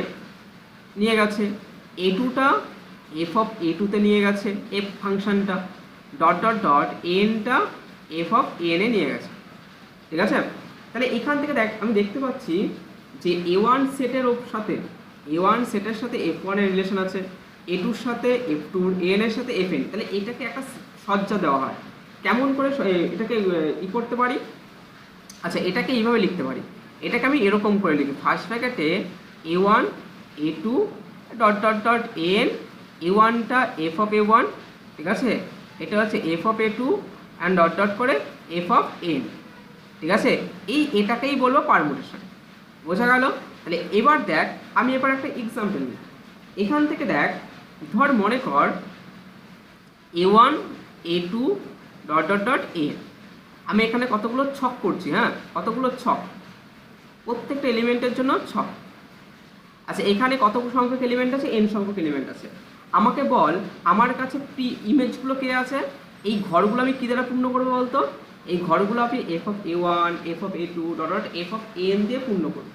নিয়ে গেছে, এ টুটা এফ অফ এ টুতে নিয়ে গেছে এফ ফাংশনটা, ডট ডট ডট এনটা এফ অফ এনে নিয়ে গেছে, ঠিক আছে। তাহলে এখান থেকে দেখ আমি দেখতে পাচ্ছি যে এ ওয়ান সেটের সাথে এ ওয়ান সেটের সাথে এফ ওয়ানের রিলেশন আছে, এ টুর সাথে এফ টুর, এন এর সাথে এফ এন, তাহলে এটাকে একটা সজ্জা দেওয়া হয়। কেমন করে এটাকে করতে পারি, আচ্ছা এটাকে এইভাবে লিখতে পারি, এটাকে আমি এরকম করে লিখি, ফার্স্ট ব্র্যাকেটে A one A two dot dot dot N, A ওয়ানটা এফ অফ এ ওয়ান, ঠিক আছে, এটা হচ্ছে F of A two and dot dot করে এফ অফ এন, ঠিক আছে। এটাকেই বলবো পারমুটেশন, বোঝা গেল। তাহলে এবার দেখ আমি এবার একটা এক্সাম্পল নিই, এখান থেকে দেখ ধর মনে কর A one A two dot dot dot N, আমি এখানে কতগুলো ছক করছি, হ্যাঁ কতগুলো ছক, প্রত্যেকটা এলিমেন্টের জন্য ছক। আচ্ছা এখানে কত সংখ্যক এলিমেন্ট আছে, এন সংখ্যক এলিমেন্ট আছে, আমাকে বল আমার কাছে ইমেজগুলো কে আছে, এই ঘরগুলো আমি কী দ্বারা পূর্ণ করবো বলতো, এই ঘরগুলো আপনি f of A one F of A two dot dot f of n দিয়ে পূর্ণ করবো।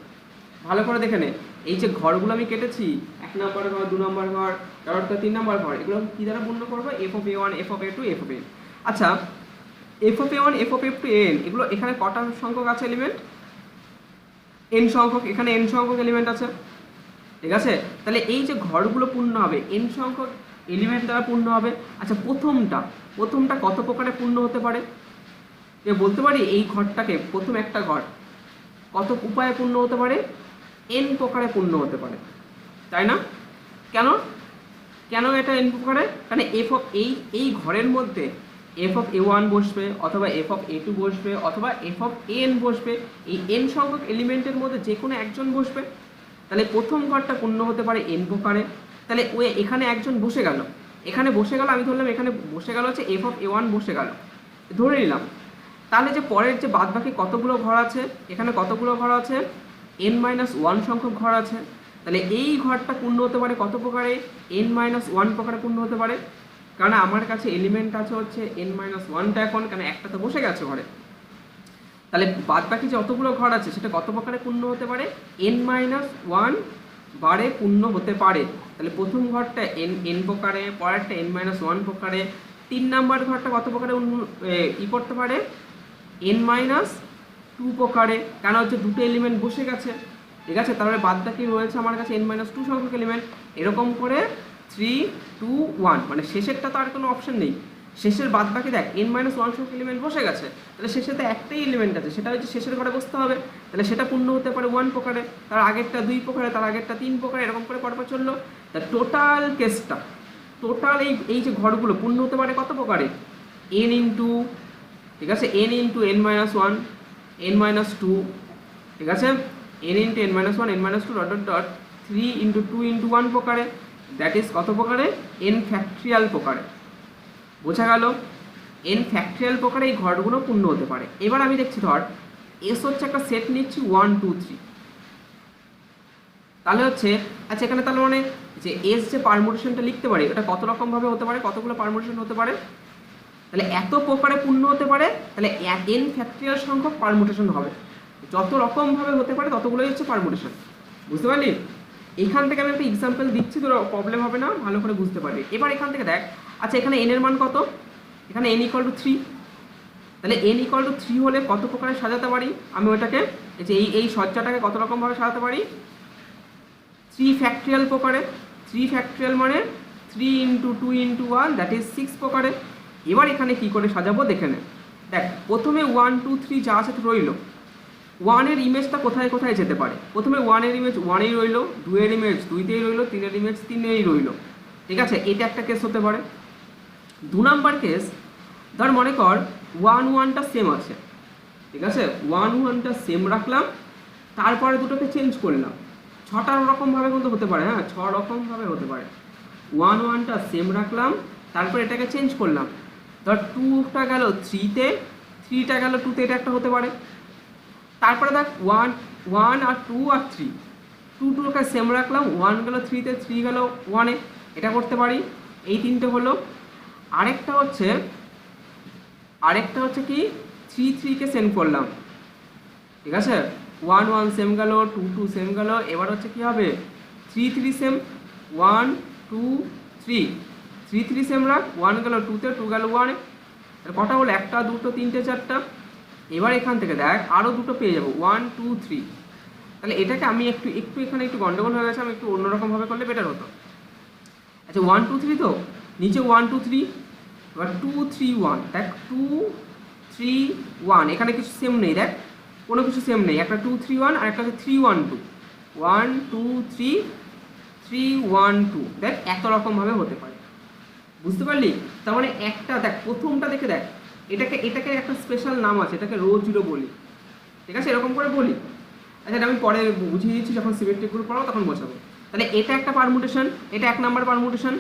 ভালো করে দেখে নে, এই যে ঘরগুলো আমি কেটেছি, 1 নম্বর ঘর 2 নম্বর ঘর ডট ডট 3 নম্বর ঘর, এগুলো কী দ্বারা পূর্ণ করবো, F of A one F of A two F of N. আচ্ছা F of A one F of A two N এগুলো এখানে কটা সংখ্যক আছে এলিমেন্ট, এন সংখ্যক, এখানে এন সংখ্যক এলিমেন্ট আছে, ঠিক আছে। তাহলে এই যে ঘরগুলো পূর্ণ হবে এন সংখ্যক এলিমেন্ট দ্বারা পূর্ণ হবে। আচ্ছা প্রথমটা কত প্রকারে পূর্ণ হতে পারে, যে বলতে পারি এই ঘরটাকে প্রথম একটা ঘর কত উপায়ে পূর্ণ হতে পারে, এন প্রকারে পূর্ণ হতে পারে, তাই না? কেন কেন এটা এন প্রকারে, কারণ এফ অফ এই ঘরের মধ্যে এফ অফ এ ওয়ান বসবে, অথবা এফ অফ এ টু বসবে, অথবা এফ অফ এন বসবে, এই এন সংখ্যক এলিমেন্টের মধ্যে যে কোনো একজন বসবে। তাহলে প্রথম ঘরটা পূর্ণ হতে পারে এন প্রকারে। তাহলে ও এখানে একজন বসে গেল, আমি ধরলাম এখানে বসে গেল হচ্ছে এফ অফ এ ওয়ান বসে গেল, ধরে নিলাম। তাহলে যে পরের যে বাদ বাকি কতগুলো ঘর আছে, এখানে কতগুলো ঘর আছে, এন মাইনাস ওয়ান সংখ্যক ঘর আছে। তাহলে এই ঘরটা পূর্ণ হতে পারে কত প্রকারে, এন মাইনাস ওয়ান প্রকারে পূর্ণ হতে পারে, কারণ আমার কাছে এলিমেন্ট আছে হচ্ছে এন মাইনাস ওয়ানটা, এখন কেন একটা তো বসে গেছে ঘরে। তাহলে বাদ বাকি যে অতগুলো ঘর আছে সেটা কত প্রকারে পূর্ণ হতে পারে, এন মাইনাস ওয়ান বারে পূর্ণ হতে পারে। তাহলে প্রথম ঘরটা এন প্রকারে, পরেরটা এন মাইনাস ওয়ান প্রকারে, 3 নাম্বার ঘরটা কত প্রকারে করতে পারে, এন মাইনাস টু প্রকারে, কেন হচ্ছে দুটো এলিমেন্ট বসে গেছে, ঠিক আছে। তাহলে বাদ বাকি রয়েছে আমার কাছে এন মাইনাস টু সংখ্যক এলিমেন্ট, এরকম করে 3 2 1, মানে শেষেরটা তো আর কোনো অপশন নেই, শেষের বাদ বাকি দেখ এন মাইনাস ওয়ান সংখ্যক এলিমেন্ট বসে গেছে, তাহলে শেষে তো একটাই এলিমেন্ট আছে, সেটা হচ্ছে শেষের ঘরে বসতে হবে। তাহলে সেটা পূর্ণ হতে পারে 1 প্রকারে, তার আগেরটা 2 প্রকারে, তার আগেরটা 3 প্রকারে, এরকম করে পরপর চললো। তা টোটাল কেসটা, এই যে ঘরগুলো পূর্ণ হতে পারে কত প্রকারে, এন ইন্টু, ঠিক আছে, n into n minus one, n minus two, ঠিক আছে, n into n minus one n minus two dot dot dot 3 into 2 into 1 প্রকারে, দ্যাট ইজ কত প্রকারে, এন ফ্যাক্টরিয়াল প্রকারে। বোঝা গেল, এন ফ্যাক্টরিয়াল প্রকারে এই ঘরগুলো পূর্ণ হতে পারে। এবার আমি দেখছি ধর এস হচ্ছে একটা সেট নিচ্ছি 1 2 3, তাহলে হচ্ছে আচ্ছা এখানে তাহলে মানে যে এস যে পারমুটেশনটা লিখতে পারে ওটা কত রকমভাবে হতে পারে, কতগুলো পারমুটেশন হতে পারে, তাহলে এত প্রকারে পূর্ণ হতে পারে, তাহলে এন ফ্যাক্টরিয়াল সংখ্যক পারমুটেশন হবে, যত রকমভাবে হতে পারে ততগুলোই হচ্ছে পারমুটেশন। বুঝতে পারলি? এখান থেকে আমি একটা এক্সাম্পল দিচ্ছি, তোর প্রবলেম হবে না, ভালো করে বুঝতে পারবি। এবার এখান থেকে দেখ, আচ্ছা এখানে এন এর মান কত, এখানে এন ইকুয়াল টু 3, তাহলে এন ইকুয়াল টু 3 হলে কত প্রকারে সাজাতে পারি আমি ওটাকে, যে এই সজ্জাটাকে কত রকমভাবে সাজাতে পারি, 3 ফ্যাক্টরিয়াল প্রকারে। 3 ফ্যাক্টরিয়াল মানে 3 ইন্টু 2 ইন্টু 1 দ্যাট ইজ 6 প্রকারে। এবার এখানে কি করে সাজাবো দেখে নে, দেখ প্রথমে 1 2 3 যা আছে রইল, 1 এর ইমেজটা কোথায় কোথায় যেতে পারে, প্রথমে 1 এর ইমেজ 1এই রইল, 2 এর ইমেজ 2তেই রইল, 3 এর ইমেজ 3এই রইল, ঠিক আছে, এটা একটা কেস হতে পারে। 2 নাম্বার কেস, ধর মনে কর 1 1টা সেম আছে, ঠিক আছে, 1 1টা সেম রাখলাম, তারপরে দুটোকে চেঞ্জ করলাম, 6টা রকমভাবে কিন্তু হতে পারে, হ্যাঁ 6 রকমভাবে হতে পারে। ওয়ান ওয়ানটা সেম রাখলাম, তারপর এটাকে চেঞ্জ করলাম। ধর টুটা গেল থ্রিতে, থ্রিটা গেল টুতে, এটা একটা হতে পারে। তারপরে দেখ ওয়ান ওয়ান আর টু আর থ্রি, টুকে সেম রাখলাম, ওয়ান গেল থ্রিতে, থ্রি গেল ওয়ানে, এটা করতে পারি। এই তিনটে হলো। আরেকটা হচ্ছে কি থ্রি থ্রিকে সেম করলাম, ঠিক আছে, ওয়ান ওয়ান সেম গেল, টু টু সেম গেল। এবার হচ্ছে কি হবে, three three same, one two three, three three same রাখ, ওয়ান গেল টুতে, টু গেল ওয়ানে। কটা হলো, একটা দুটো তিনটে চারটা। এবার এখান থেকে দেখ আরও দুটো পেয়ে যাবো, ওয়ান টু থ্রি। তাহলে এটাকে আমি একটু এখানে একটু গন্ডগোল হয়ে গেছে, আমি একটু অন্যরকমভাবে করলে বেটার হতো। আচ্ছা ওয়ান টু থ্রি তো নিচে ওয়ান টু থ্রি, এবার টু থ্রি ওয়ান, দেখ টু থ্রি ওয়ান, এখানে কিছু সেম নেই, দেখ কোনো কিছু সেম নেই, একটা টু থ্রি ওয়ান আর একটা হচ্ছে three one two, one two three, three one two, দেখ এত রকমভাবে হতে পারে, বুঝতে পারলি? তার মানে একটা দেখ প্রথমটা দেখে দেখ, এটাকে একটা স্পেশাল নাম আছে, এটাকে রো জিরো বলি, ঠিক আছে, এরকম করে বলি। আচ্ছা এটা আমি পরে বুঝিয়ে দিচ্ছি, যখন সিমেট্রিক গ্রুপ পড়াবো তখন বোঝাবো। তাহলে এটা একটা পারমুটেশন, এটা এক নাম্বার পারমুটেশন,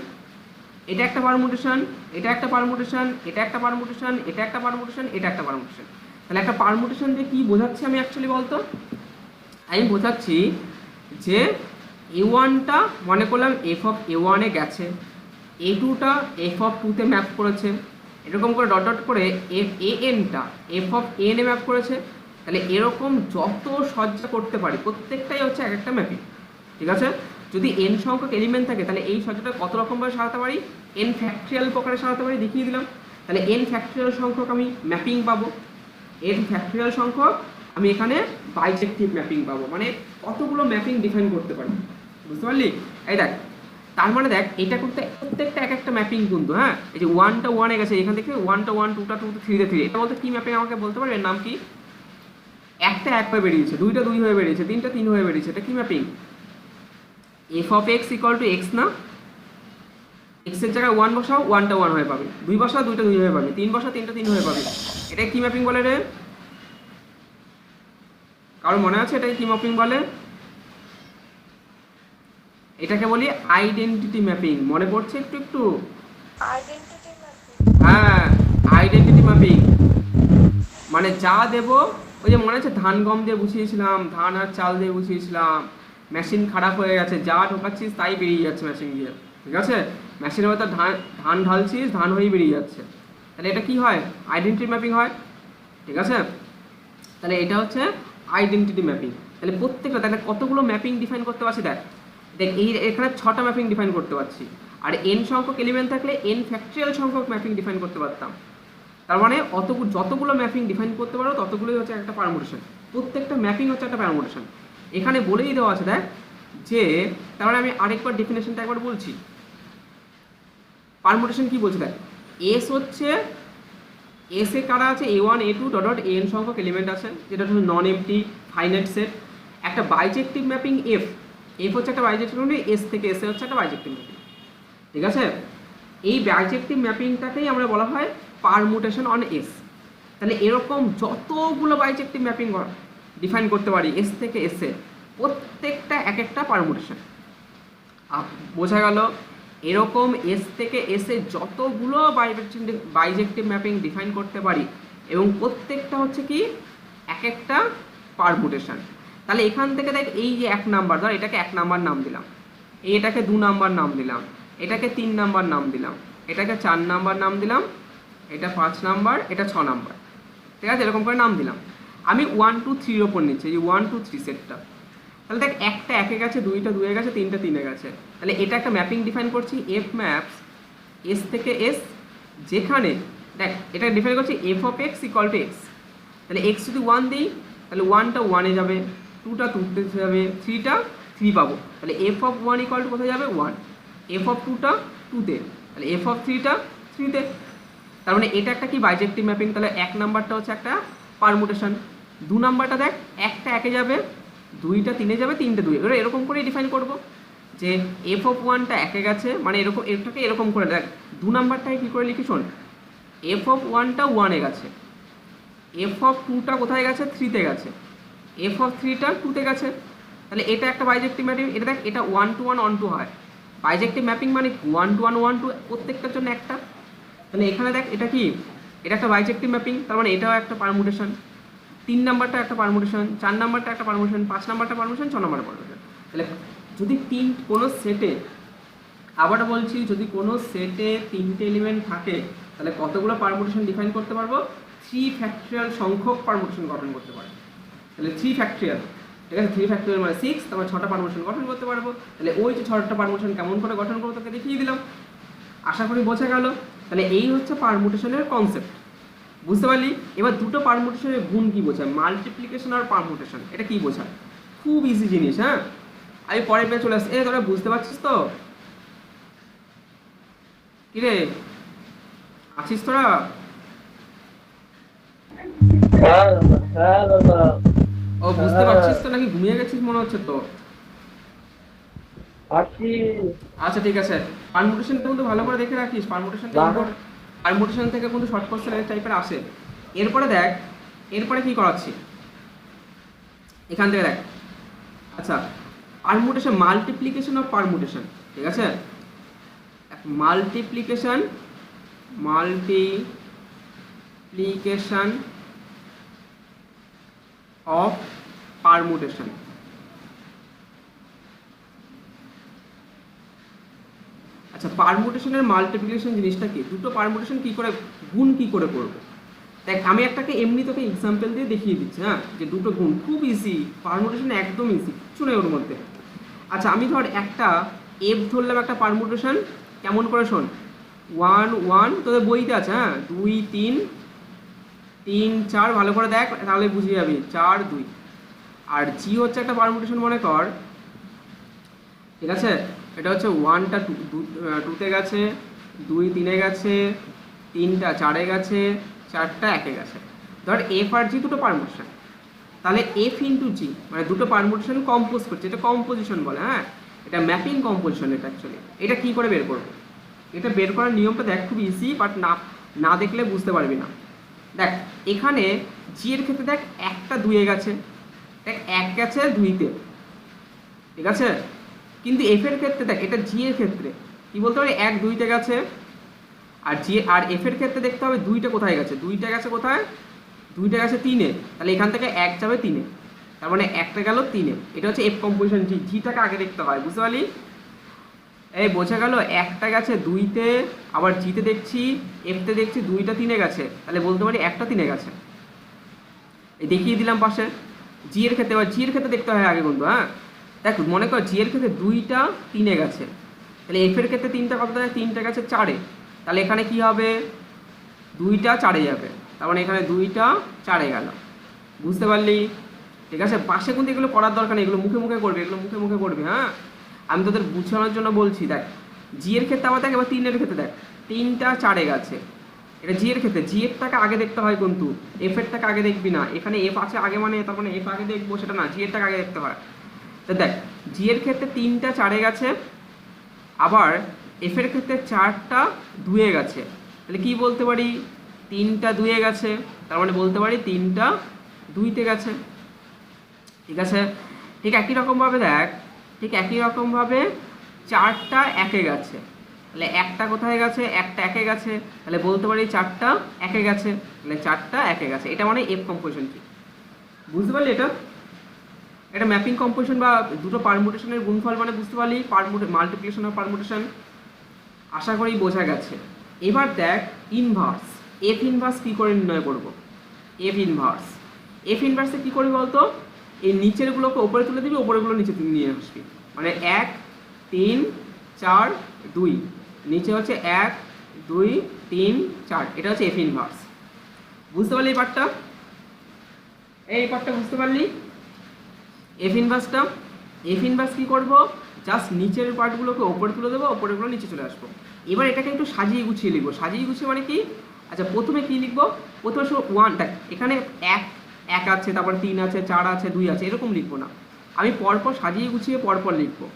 এটা একটা পারমুটেশন, এটা একটা পারমুটেশন, এটা একটা পারমুটেশন, এটা একটা পারমুটেশন, এটা একটা পারমুটেশন। তাহলে একটা পারমুটেশন দিয়ে কী বোঝাচ্ছি আমি অ্যাকচুয়ালি বলতো? আমি বোঝাচ্ছি যে এ ওয়ানটা মনে করলাম এফ অফ এ ওয়ানে গেছে, এ টুটা এফ অফ টুতে ম্যাপ করেছে, এরকম করে ডট ডট করে এফ এ এনটা এফ অফ এনে ম্যাপ করেছে। তাহলে এরকম যত সজ্জা করতে পারি প্রত্যেকটাই হচ্ছে এক একটা ম্যাপিং, ঠিক আছে। যদি এন সংখ্যক এলিমেন্ট থাকে তাহলে এই সজ্জাটা কত রকমভাবে সাজাতে পারি, এন ফ্যাক্টরিয়াল প্রকারে সাজাতে পারি, দেখিয়ে দিলাম। তাহলে এন ফ্যাক্টরিয়াল সংখ্যক আমি ম্যাপিং পাবো, এন ফ্যাক্টরিয়াল সংখ্যক আমি এখানে বাইজেক্টিভ ম্যাপিং পাবো, মানে কতগুলো ম্যাপিং ডিফাইন করতে পারি, বুঝতে পারলি? এই দেখ, তার মানে দেখ এটা করতে প্রত্যেকটা এক একটা ম্যাপিং কিন্তু, হ্যাঁ এই যে ওয়ানটা ওয়ানে গেছে, এখান থেকে ওয়ানটা ওয়ান, টুটা টুতে, থ্রিতে থ্রি, এটা বলতে কী ম্যাপিং আমাকে বলতে পারবে? এর নাম কি? একটা এক হয়ে বেরিয়েছে, দুইটা দুই হয়ে বেরিয়েছে, তিনটা তিন হয়ে বেরিয়েছে, এটা কি mapping? F of x equal to x না, এক্সের জায়গায় ওয়ান বসাও, ওয়ানটা ওয়ান হয়ে পাবে, দুই বসাও দুইটা দুই হয়ে পাবে, তিন বসাও তিনটা তিন হয়ে পাবে। এটা কি ম্যাপিং বলে রে? কারো মনে আছে এটাকে কি ম্যাপিং বলে? এটাকে বলি আইডেন্টিটি ম্যাপিং। মনে পড়ছে একটু একটু? হ্যাঁ আইডেন্টিটি ম্যাপিং, মানে যা দেবো, ওই যে মনে আছে ধান গম দিয়ে বুঝিয়েছিলাম, ধান আর চাল দিয়ে বুঝিয়েছিলাম, মেশিন খারাপ হয়ে গেছে, যা ঢোকাচ্ছিস তাই বেরিয়ে যাচ্ছে মেশিন দিয়ে, ঠিক আছে, মেশিনের মধ্যে ধান ঢালছিস, ধান হয়েই বেরিয়ে যাচ্ছে। তাহলে এটা কি হয়? আইডেন্টিটি ম্যাপিং হয়, ঠিক আছে। তাহলে এটা হচ্ছে আইডেন্টিটি ম্যাপিং। তাহলে প্রত্যেকটা তাহলে কতগুলো ম্যাপিং ডিফাইন করতে পারছি, দেখ দেখ এই এখানে 6টা ম্যাপিং ডিফাইন করতে পারছি, আর এন সংখ্যক এলিমেন্ট থাকলে এন ফ্যাক্টরিয়াল সংখ্যক ম্যাপিং ডিফাইন করতে পারতাম। তার মানে যতগুলো ম্যাপিং ডিফাইন করতে পারো ততগুলোই হচ্ছে একটা পারমুটেশন, প্রত্যেকটা ম্যাপিং হচ্ছে একটা পারমুটেশন। এখানে বলেই দেওয়া আছে দেখ যে, তার মানে আমি আরেকবার ডেফিনেশনটা একবার বলছি, পারমুটেশন কি বলছে দেখ, এস হচ্ছে, এস এ কারা আছে, এ one A two dot dot N সংখ্যক এলিমেন্ট আছে, যেটা হচ্ছে নন এমটি ফাইনাইট সেট। একটা বাইজেক্টিভ ম্যাপিং এফ, এফ হচ্ছে একটা বাইজেক্টিভ ম্যাপিং, এস থেকে এসে হচ্ছে একটা বাইজেক্টিভ ম্যাপিং, ঠিক আছে। এই বাইজেক্টিভ ম্যাপিংটাকেই আমরা বলা হয় পারমুটেশন অন এস। তাহলে এরকম যতগুলো বাইজেক্টিভ ম্যাপিং ডিফাইন করতে পারি এস থেকে এসে, প্রত্যেকটা এক একটা পারমুটেশন, বোঝা গেল? এরকম এস থেকে এসে যতগুলো বাইজেক্টিভ ম্যাপিং ডিফাইন করতে পারি এবং প্রত্যেকটা হচ্ছে কি এক একটা পারমুটেশন। তাহলে এখান থেকে দেখ এই যে 1 নাম্বার, ধর এটাকে 1 নাম্বার নাম দিলাম, এটাকে 2 নাম্বার নাম দিলাম, এটাকে 3 নাম্বার নাম দিলাম, এটাকে 4 নাম্বার নাম দিলাম, এটা 5 নাম্বার, এটা 6 নাম্বার, ঠিক আছে, এরকম করে নাম দিলাম। আমি 1 2 3 ওপর নিচ্ছি, এই 1 2 3 সেটটা। তাহলে দেখ একটা একে গেছে, দুইটা দুয়ে গেছে, তিনটা তিনে গেছে। তাহলে এটা একটা ম্যাপিং ডিফাইন করছি, এফ ম্যাপস এস থেকে এস, যেখানে দেখ এটা ডিফাইন করছি F of x equal to x. তাহলে এক্স যদি 1 দিই তাহলে 1টা 1-এ যাবে, 2টা 2-তে যাবে, 3টা 3 পাবো। তাহলে এফ অফ 1 ইকুয়াল টু কোথায় যাবে? 1। এফ অফ 2টা 2-তে, তাহলে এফ অফ 3টা 3-তে। তার মানে এটা একটা কি বাইজেক্টিভ ম্যাপিং। তাহলে 1 নাম্বারটা হচ্ছে একটা পারমুটেশন। 2 নাম্বারটা দেখ একটা 1-এ যাবে, 2টা 3-এ যাবে, 3টা 2-এ, এরকম করে ডিফাইন করব যে এফ অফ 1টা 1-এ গেছে, মানে এরকম এটাকে এরকম করে দেখ। 2 নাম্বারটাকে কী করে লিখি শোন, এফ অফ 1টা 1-এ গেছে, এফ অফ 2টা কোথায় গেছে? 3-তে গেছে, এফ অফ 3টা 2-তে গেছে। তাহলে এটা একটা বাইজেক্টিভ ম্যাপিং। এটা দেখ এটা 1 to 1 অন টু হয়, বাইজেক্টিভ ম্যাপিং মানে 1 to 1 1 to প্রত্যেকটার জন্য একটা। তাহলে এখানে দেখ এটা কি, এটা একটা বাইজেক্টিভ ম্যাপিং, তার মানে এটাও একটা পারমুটেশন। 3 নাম্বারটা একটা পারমুটেশন, 4 নাম্বারটা একটা পারমুটেশন, 5 নাম্বারটা পারমুটেশন, 6 নাম্বারটা পারমুটেশন। তাহলে যদি কোনো সেটে, আবার বলছি, যদি কোনো সেটে 3টে এলিমেন্ট থাকে তাহলে কতগুলো পারমুটেশন ডিফাইন করতে পারবো? 3 ফ্যাক্টরিয়াল সংখ্যক পারমুটেশন গঠন করতে পারবো। তাহলে 3 ফ্যাক্টরিয়াল, ঠিক আছে, 3 ফ্যাক্টরিয়াল মানে 6, তারপর 6টা পারমুটেশন গঠন করতে পারবো। তাহলে ওই যে 6টা পারমুটেশন কেমন করে গঠন করবো তোকে দেখিয়ে দিলাম, আশা করি বোঝা গেল। তাহলে এই হচ্ছে পারমুটেশনের কনসেপ্ট, বুঝতে পারলি? এবার দুটো পারমুটেশনের গুণ কি বোঝায়, মাল্টিপ্লিকেশন আর পারমুটেশন, এটা কি বোঝায়? খুব ইজি জিনিস। হ্যাঁ, আমি পরের পেয়ে চলে আসছি। তোরা বুঝতে পারছিস তো? কিরে আছিস তোরা? হ্যাঁ দাদা। ও বুঝতে পারছিস তো নাকি ঘুমিয়ে গেছিস মনে হচ্ছে তো? আছি। আচ্ছা ঠিক আছে, পারমুটেশনটা কিন্তু ভালো করে দেখে রাখিস, পারমুটেশন থেকে কিন্তু শর্ট কোশ্চেন এই টাইপের আসে। এরপরে দেখ, এরপরে কি করাচ্ছি এখান থেকে দেখ। আচ্ছা, পারমুটেশন, মাল্টিপ্লিকেশন অফ পারমুটেশন, ঠিক আছে, মাল্টিপ্লিকেশন অফ পারমুটেশন। আচ্ছা, পারমুটেশনের মাল্টিপ্লিকেশন জিনিসটা কি, দুটো পারমুটেশন কি করে গুণ কি করে করব। দেখ আমি একটাকে এমনি তোকে এক্সাম্পল দিয়ে দেখিয়ে দিচ্ছি। হ্যাঁ, যে দুটো গুণ খুব ইজি, পারমুটেশন একদম ইজি, কিছু নেই ওর মধ্যে। আচ্ছা, আমি ধর একটা এফ ধরলাম, একটা পারমুটেশন, কেমন করে শোন, 1 1 তোদের বইতে আছে। হ্যাঁ, 2 3 3 4, ভালো করে দেখ তাহলে বুঝে যাবি, 4 2। আর জি হচ্ছে একটা পারমুটেশন মনে কর, ঠিক আছে, এটা হচ্ছে 1টা 2তে গেছে, 2 3-এ গেছে, 3টা 4-এ গেছে, 4টা 1-এ গেছে। ধর এফ আর জি দুটো পারমুটেশন, তাহলে এফ ইন্টু জি মানে দুটো পারমুটেশন কম্পোজ করছে, এটা কম্পোজিশন বলে। হ্যাঁ, এটা ম্যাপিং কম্পোজিশন। এটা অ্যাকচুয়ালি এটা কি করে বের করবো, এটা বের করার নিয়মটা দেখ খুব ইজি, বাট না দেখলে বুঝতে পারবি না। দেখ এখানে জি এর ক্ষেত্রে দেখ 1টা 2-এ গেছে, দেখ 1 গেছে 2-তে, ঠিক আছে, কিন্তু এফ এর ক্ষেত্রে দেখ, এটা জি এর ক্ষেত্রে কি বলতে পারি, 1 2-তে গেছে। আর জি আর এফ এর ক্ষেত্রে দেখতে হবে 2টা কোথায় গেছে, 2টা গেছে কোথায়, 2টা গেছে 3-এ, তাহলে এখান থেকে 1 যাবে 3-এ, তার মানে 1টা গেল 3-এ। এটা হচ্ছে এফ কম্পোজিশন। জিটাকে আগে দেখতে হয়, বুঝতে পারলি? এই বোঝা গেল, 1টা গেছে 2-তে, আবার জিতে দেখছি, এফতে দেখছি 2টা 3-এ গেছে, তাহলে বলতে পারি 1টা 3-এ গেছে। এই দেখিয়ে দিলাম পাশে। জি এর ক্ষেত্রে, এবার জি এর ক্ষেত্রে দেখতে হয় আগে কিন্তু। হ্যাঁ, দেখ মনে কর জি এর ক্ষেত্রে 2টা 3-এ গেছে, তাহলে এফ এর ক্ষেত্রে 3টা কত থাকে, 3টা গেছে 4-এ, তাহলে এখানে কি হবে, 2টা 4-এ যাবে, তার মানে এখানে 2টা 4-এ গেল, বুঝতে পারলি? ঠিক আছে, পাশে কিন্তু এগুলো করার দরকার নেই, এগুলো মুখে মুখে করবি, এগুলো মুখে মুখে করবি। হ্যাঁ, আমি তোদের বুঝানোর জন্য বলছি। দেখ জি এর ক্ষেত্রে আবার দেখ, এবার 3-এর ক্ষেত্রে দেখ, 3টা 4-এ গেছে, এটা জি এর ক্ষেত্রে, জি এরটাকে আগে দেখতে হয় কিন্তু, এফ এরটাকে আগে দেখবি না। এখানে এফ আছে আগে মানে তার মানে এফ আগে দেখবো সেটা না, জি এরটাকে আগে দেখতে হয়। তো দেখ জি এর ক্ষেত্রে 3টা 4-এ গেছে, আবার এফ এর ক্ষেত্রে 4টা 2-এ গেছে, তাহলে কি বলতে পারি, 3টা 2-এ গেছে, তার মানে বলতে পারি 3টা 2-তে গেছে, ঠিক আছে। ঠিক একই রকমভাবে দেখ, ঠিক একই রকমভাবে 4টা 1-এ গেছে, তাহলে একটা কোথায় গেছে, একটা 1-এ গেছে, তাহলে বলতে পারি 4টা 1-এ গেছে, তাহলে 4টা 1-এ গেছে। এটা মানে এফ কম্পোজিশন কি, বুঝতে পারলি? এটা ম্যাপিং কম্পোজিশন বা দুটো পারমুটেশনের গুণফল মানে, বুঝতে পারলি? মাল্টিপ্লিকেশন অফ পারমুটেশন, আশা করি বোঝা গেছে। এবার দেখ ইনভার্স, এফ ইনভার্স কী করে নির্ণয় করব। এফ ইনভার্সে কী করবি বলতো, এই নিচেরগুলোকে ওপরে তুলে দিবি, ওপরেগুলো নিচে নিয়ে আসবি, মানে 1 3 4 2, নিচে হচ্ছে 1 2 3 4, এটা হচ্ছে এফ ইনভার্স। বুঝতে পারলি এই পার্টটা? এই পার্টটা বুঝতে পারলি? এফ ইনভার্স কী করবো, জাস্ট নিচের পার্টগুলোকে ওপরে তুলে দেবো, ওপরেগুলো নিচে চলে আসবো। এবার এটাকে একটু সাজিয়ে গুছিয়ে লিখবো। সাজিয়ে গুছিয়ে মানে কি, আচ্ছা প্রথমে কি লিখবো, প্রথমে 1 দেখ এখানে 1 আছে, তারপর 3 আছে, 4 আছে, 2 আছে, এরকম লিখবো না, আমি পরপর সাজিয়ে গুছিয়ে পরপর লিখবো।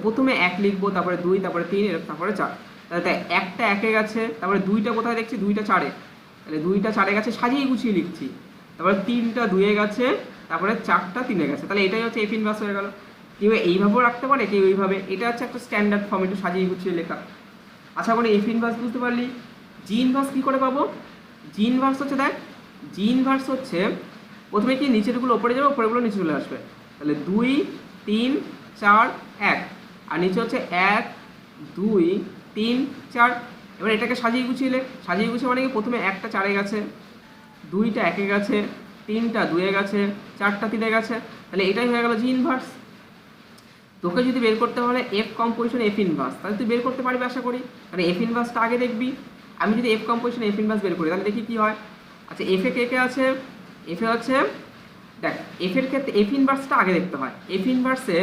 প্রথমে 1 লিখবো, তারপরে 2, তারপরে 3, তারপরে 4। তাহলে দেখ 1টা 1-এ গেছে, তারপরে 2টা কোথায় দেখছি, 2টা 4-এ, তাহলে 2টা 4-এ গেছে, সাজিয়ে গুছিয়ে লিখছি। তারপরে 3টা 2-এ গেছে, তারপরে 4টা 3-এ গেছে, তাহলে এটাই হচ্ছে এফ ইনভার্স হয়ে গেল। কেউ এইভাবেও রাখতে পারে, কেউ এইভাবে। এটা হচ্ছে একটা স্ট্যান্ডার্ড ফর্ম, একটু সাজিয়ে গুছিয়ে লেখা। আচ্ছা এখন এফ ইনভার্স বুঝতে পারলি। জি ইনভার্স কী করে পাবো? জি ইনভার্স হচ্ছে দেখ, জি ইনভার্স হচ্ছে প্রথমে কি নিচেরগুলো ওপরে যাবে, ওপরেগুলো নিচে চলে আসবে। তাহলে 2 3 4 1, আর নিচে হচ্ছে 1 2 3 4। এবার এটাকে সাজিয়ে গুছিয়ে লেখ। সাজিয়ে গুছিয়ে মানে কি প্রথমে 1টা 4-এ গেছে, 2টা 1-এ গেছে, 3টা 2-এ গেছে, 4টা 3-এ গেছে। তাহলে এটাই হয়ে গেল জি ইনভার্স। তোকে যদি বের করতে হলে এফ কম্পোজিশন এফ ইনভার্স, তাহলে তুই বের করতে পারবি আশা করি। তাহলে এফ ইনভার্সটা আগে দেখবি। আমি যদি এফ কম্পোজিশন এফ ইনভার্স বের করি তাহলে দেখি কি হয়। আচ্ছা এফে কে কে আছে? এফে হচ্ছে দেখ, এফের ক্ষেত্রে এফ ইনভার্সটা আগে দেখতে হয়। এফ ইনভার্সে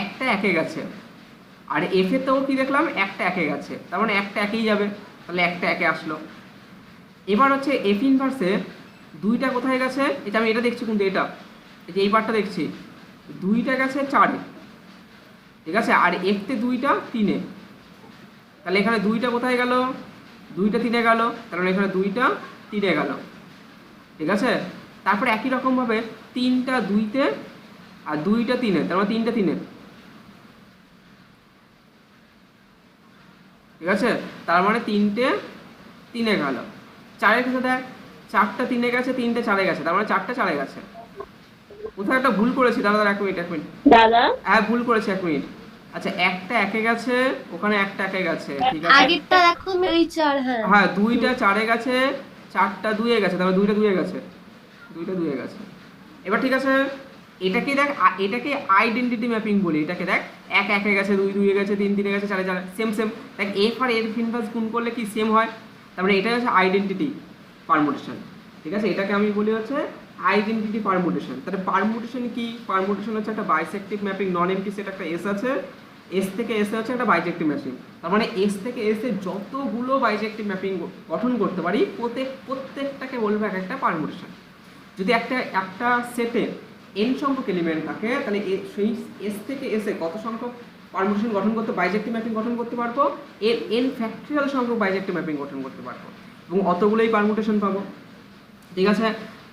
1টা 1-এ গেছে, আর এফেতেও কি দেখলাম 1টা 1-এ গেছে, তার মানে 1টা 1-এই যাবে, তাহলে 1টা 1-এ আসলো। এবার হচ্ছে এফ ইনভার্সে 2টা কোথায় গেছে? এটা আমি এটা দেখছি, কিন্তু এটা এই যে এই পার্টটা দেখছি, 2টা গেছে 4-এ, ঠিক আছে, আর এফতে 2টা 3-এ। তাহলে এখানে 2টা কোথায় গেল? 2টা 3-এ গেল, তার মানে এখানে 2টা 3-এ গেল, ঠিক আছে। তারপরে একই রকমভাবে 3টা 2-তে আর 2টা 3-এ, তার মানে 3টা 3-এ, ঠিক আছে, তার মানে 3টে 3-এ গেল। 4-এর ক্ষেত্রে দেখ, 4টা 3-এ গেছে, 3টে 4-এ গেছে, তার মানে 4টা 4-এ গেছে। কোথাও একটা ভুল করেছি, দাদা 1 মিনিট 1 মিনিট, দাদা হ্যাঁ ভুল করেছি 1 মিনিট। আচ্ছা 1টা 1-এ গেছে, ওখানে 1টা 1-এ গেছে, ঠিক আছে। আগেরটা দেখো ওই 4, হ্যাঁ হ্যাঁ 2টা 4-এ গেছে, 4টা 2-এ গেছে, তারপরে 2টা 2-এ গেছে, 2টা 2-এ গেছে। এবার ঠিক আছে, এটাকে দেখ, এটাকে আইডেন্টিটি ম্যাপিং বলি। এটাকে দেখ 1 1-এ গেছে, 2 2-এ গেছে, 3 3-এ গেছে, 4 4 সেম সেম। দেখ এফ আর এর ইনভার্স গুণ করলে কি সেম হয়, তারপরে এটা হচ্ছে আইডেন্টিটি পারমুটেশন, ঠিক আছে। এটাকে আমি বলি হচ্ছে আইডেন্টিটি পারমুটেশন। তাহলে পারমুটেশন কি? পারমুটেশন হচ্ছে একটা বাইসেক্টিভ ম্যাপিং, নন এমপি সেট একটা এস আছে, এস থেকে এসে হচ্ছে একটা বাইজেক্টিভ ম্যাপিং। তার মানে এস থেকে এসে যতগুলো বাইজেক্টিভ ম্যাপিং গঠন করতে পারি প্রত্যেকটাকে বলবো এক একটা পারমুটেশন। যদি একটা সেটে এন সংখ্যক এলিমেন্ট থাকে, তাহলে সেই এস থেকে এসে কত সংখ্যক পারমুটেশন গঠন করতে, বাইজেক্টিভ ম্যাপিং গঠন করতে পারবো, এর এন ফ্যাক্টরিয়াল সংখ্যক বাইজেক্টিভ ম্যাপিং গঠন করতে পারবো, এবং অতগুলোই পারমুটেশন পাবো, ঠিক আছে।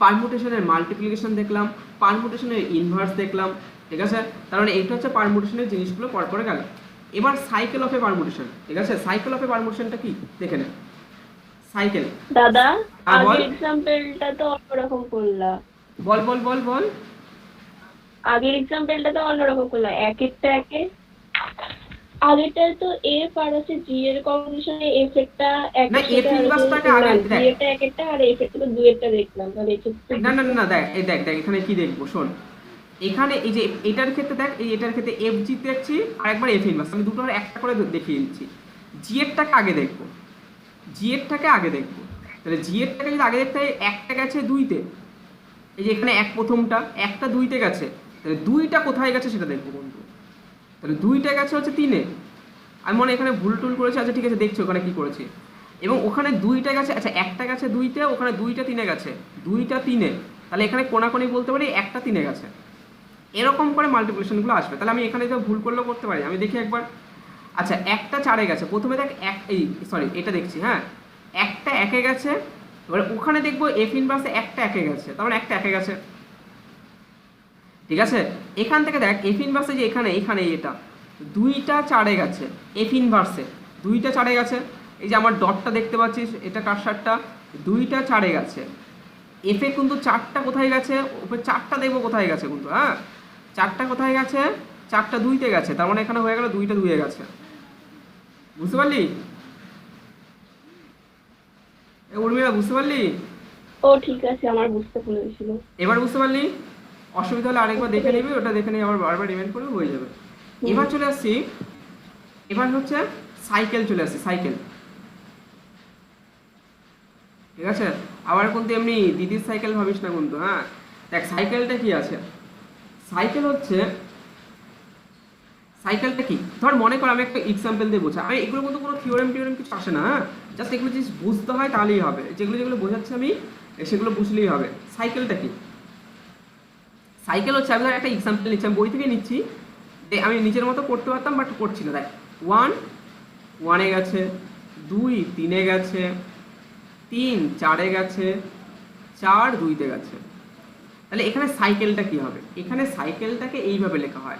পারমুটেশনের মাল্টিপ্লিকেশন দেখলাম, পারমুটেশনের ইনভার্স দেখলাম, ঠিক আছে। তার মানে এইটা হচ্ছে পারমুটেশনের জিনিসগুলো পরে গেল। এবার সাইকেল অফ এ পারমুটেশন, ঠিক আছে। সাইকেল অফ এ পারমুটেশনটা কি দেখে নে। সাইকেল, দাদা হ্যাঁ বল। আগের এক্সাম্পলটা তো অন্যরকম করলা। বল বল বল বল। আগের এক্সাম্পলটা তো অন্যরকম করলা, একেরটা একে। আগেরটা তো এফ আর আছে জি এর কম্বিনেশনে এফ একটা না এফ ইনভার্সটাকে আগে জি দেখ। এরটা একেরটা আর এফ এরটা তো দুইয়েরটা দেখলাম, তাহলে এক্ষেত্রে না না না দেখ, এই দেখ দেখ এখানে কি দেখবো শোন। এখানে এই যে এটার ক্ষেত্রে দেখ, এই এটার ক্ষেত্রে এফ জি দেখছি, আর একবার এফ ইনভার্স, আমি দুটো একটা করে দেখিয়ে দিচ্ছি। জি এরটাকে আগে দেখবো, জি এরটাকে আগে দেখবো। তাহলে জি এরটাকে যদি আগে দেখতে হয়, একটা গেছে 2-তে, এই যে এখানে এক প্রথমটা, একটা 2-তে গেছে, তাহলে 2টা কোথায় গেছে সেটা দেখবো বন্ধু। তাহলে 2টা গেছে হচ্ছে 3-এ, আমি মনে এখানে ভুল টুল করেছি, আচ্ছা ঠিক আছে দেখছি ওখানে কি করেছি। এবং ওখানে 2টা গেছে, আচ্ছা একটা গেছে 2-তে, ওখানে 2টা 3-এ গেছে, 2টা 3-এ, তাহলে এখানে কোনাকোনি বলতে পারি একটা 3-এ গেছে। এরকম করে মাল্টিপ্লিকেশনগুলো আসবে। তাহলে আমি এখানে যে ভুল করলেও করতে পারি, আমি দেখি একবার। আচ্ছা একটা 4-এ গেছে, প্রথমে দেখ সরি এটা দেখছি, হ্যাঁ একটা 1-এ গেছে, এবারে ওখানে দেখবো এফ ইনভার্সে একটা 1-এ গেছে, তার মানে একটা 1-এ গেছে, ঠিক আছে। এখান থেকে দেখ এফ ইনভার্সে যে এখানে এখানে এটা 2টা 4-এ গেছে, এফ ইনভার্সে 2টা 4-এ গেছে, এই যে আমার ডটটা দেখতে পাচ্ছিস, এটা কারসারটা, 2টা 4-এ গেছে। এফে কিন্তু 4টা কোথায় গেছে, ওপরে 4টা দেখবো কোথায় গেছে কিন্তু, হ্যাঁ 4টা কোথায় গেছে, 4টা 2-তে গেছে, তার মানে এখানে হয়ে গেল 2টা 2-এ গেছে, বুঝতে পারলি? উর্মিলা বুঝতে পারলি? ও ঠিক আছে, আমার বুঝতে পেরেছিল। এবার বুঝতে পারলি? অসুবিধা হলে আরেকবার দেখে নিবি, ওটা দেখে নিয়ে আবার বারবার রিমাইন্ড করলে হয়ে যাবে। এবার চলে আসছি, এবার হচ্ছে সাইকেল চলে আসছে, সাইকেল, ঠিক আছে। আবার কিন্তু এমনি দিদির সাইকেল ভাবিস না কিন্তু, হ্যাঁ দেখ সাইকেলটা কি আছে। সাইকেল হচ্ছে, সাইকেলটা কি, ধর মনে কর আমি একটা এক্সাম্পল দিয়ে বোঝা, আমি এগুলো কিন্তু কোনো থিওরেম কিছু আসে না, হ্যাঁ জাস্ট এগুলো জিনিস বুঝতে হয় তাহলেই হবে, যেগুলো যেগুলো বোঝাচ্ছি আমি সেগুলো বুঝলেই হবে। সাইকেলটা কি? সাইকেল হচ্ছে, আমি একটা এক্সাম্পল নিচ্ছি, আমি বই থেকে নিচ্ছি, আমি নিজের মতো করতে পারতাম বাট করছি না। দেখ 1 1-এ গেছে, 2 3-এ গেছে, 3 4-এ গেছে, 4 2-তে গেছে। তাহলে এখানে সাইকেলটা কি হবে? এখানে সাইকেলটাকে এইভাবে লেখা হয়,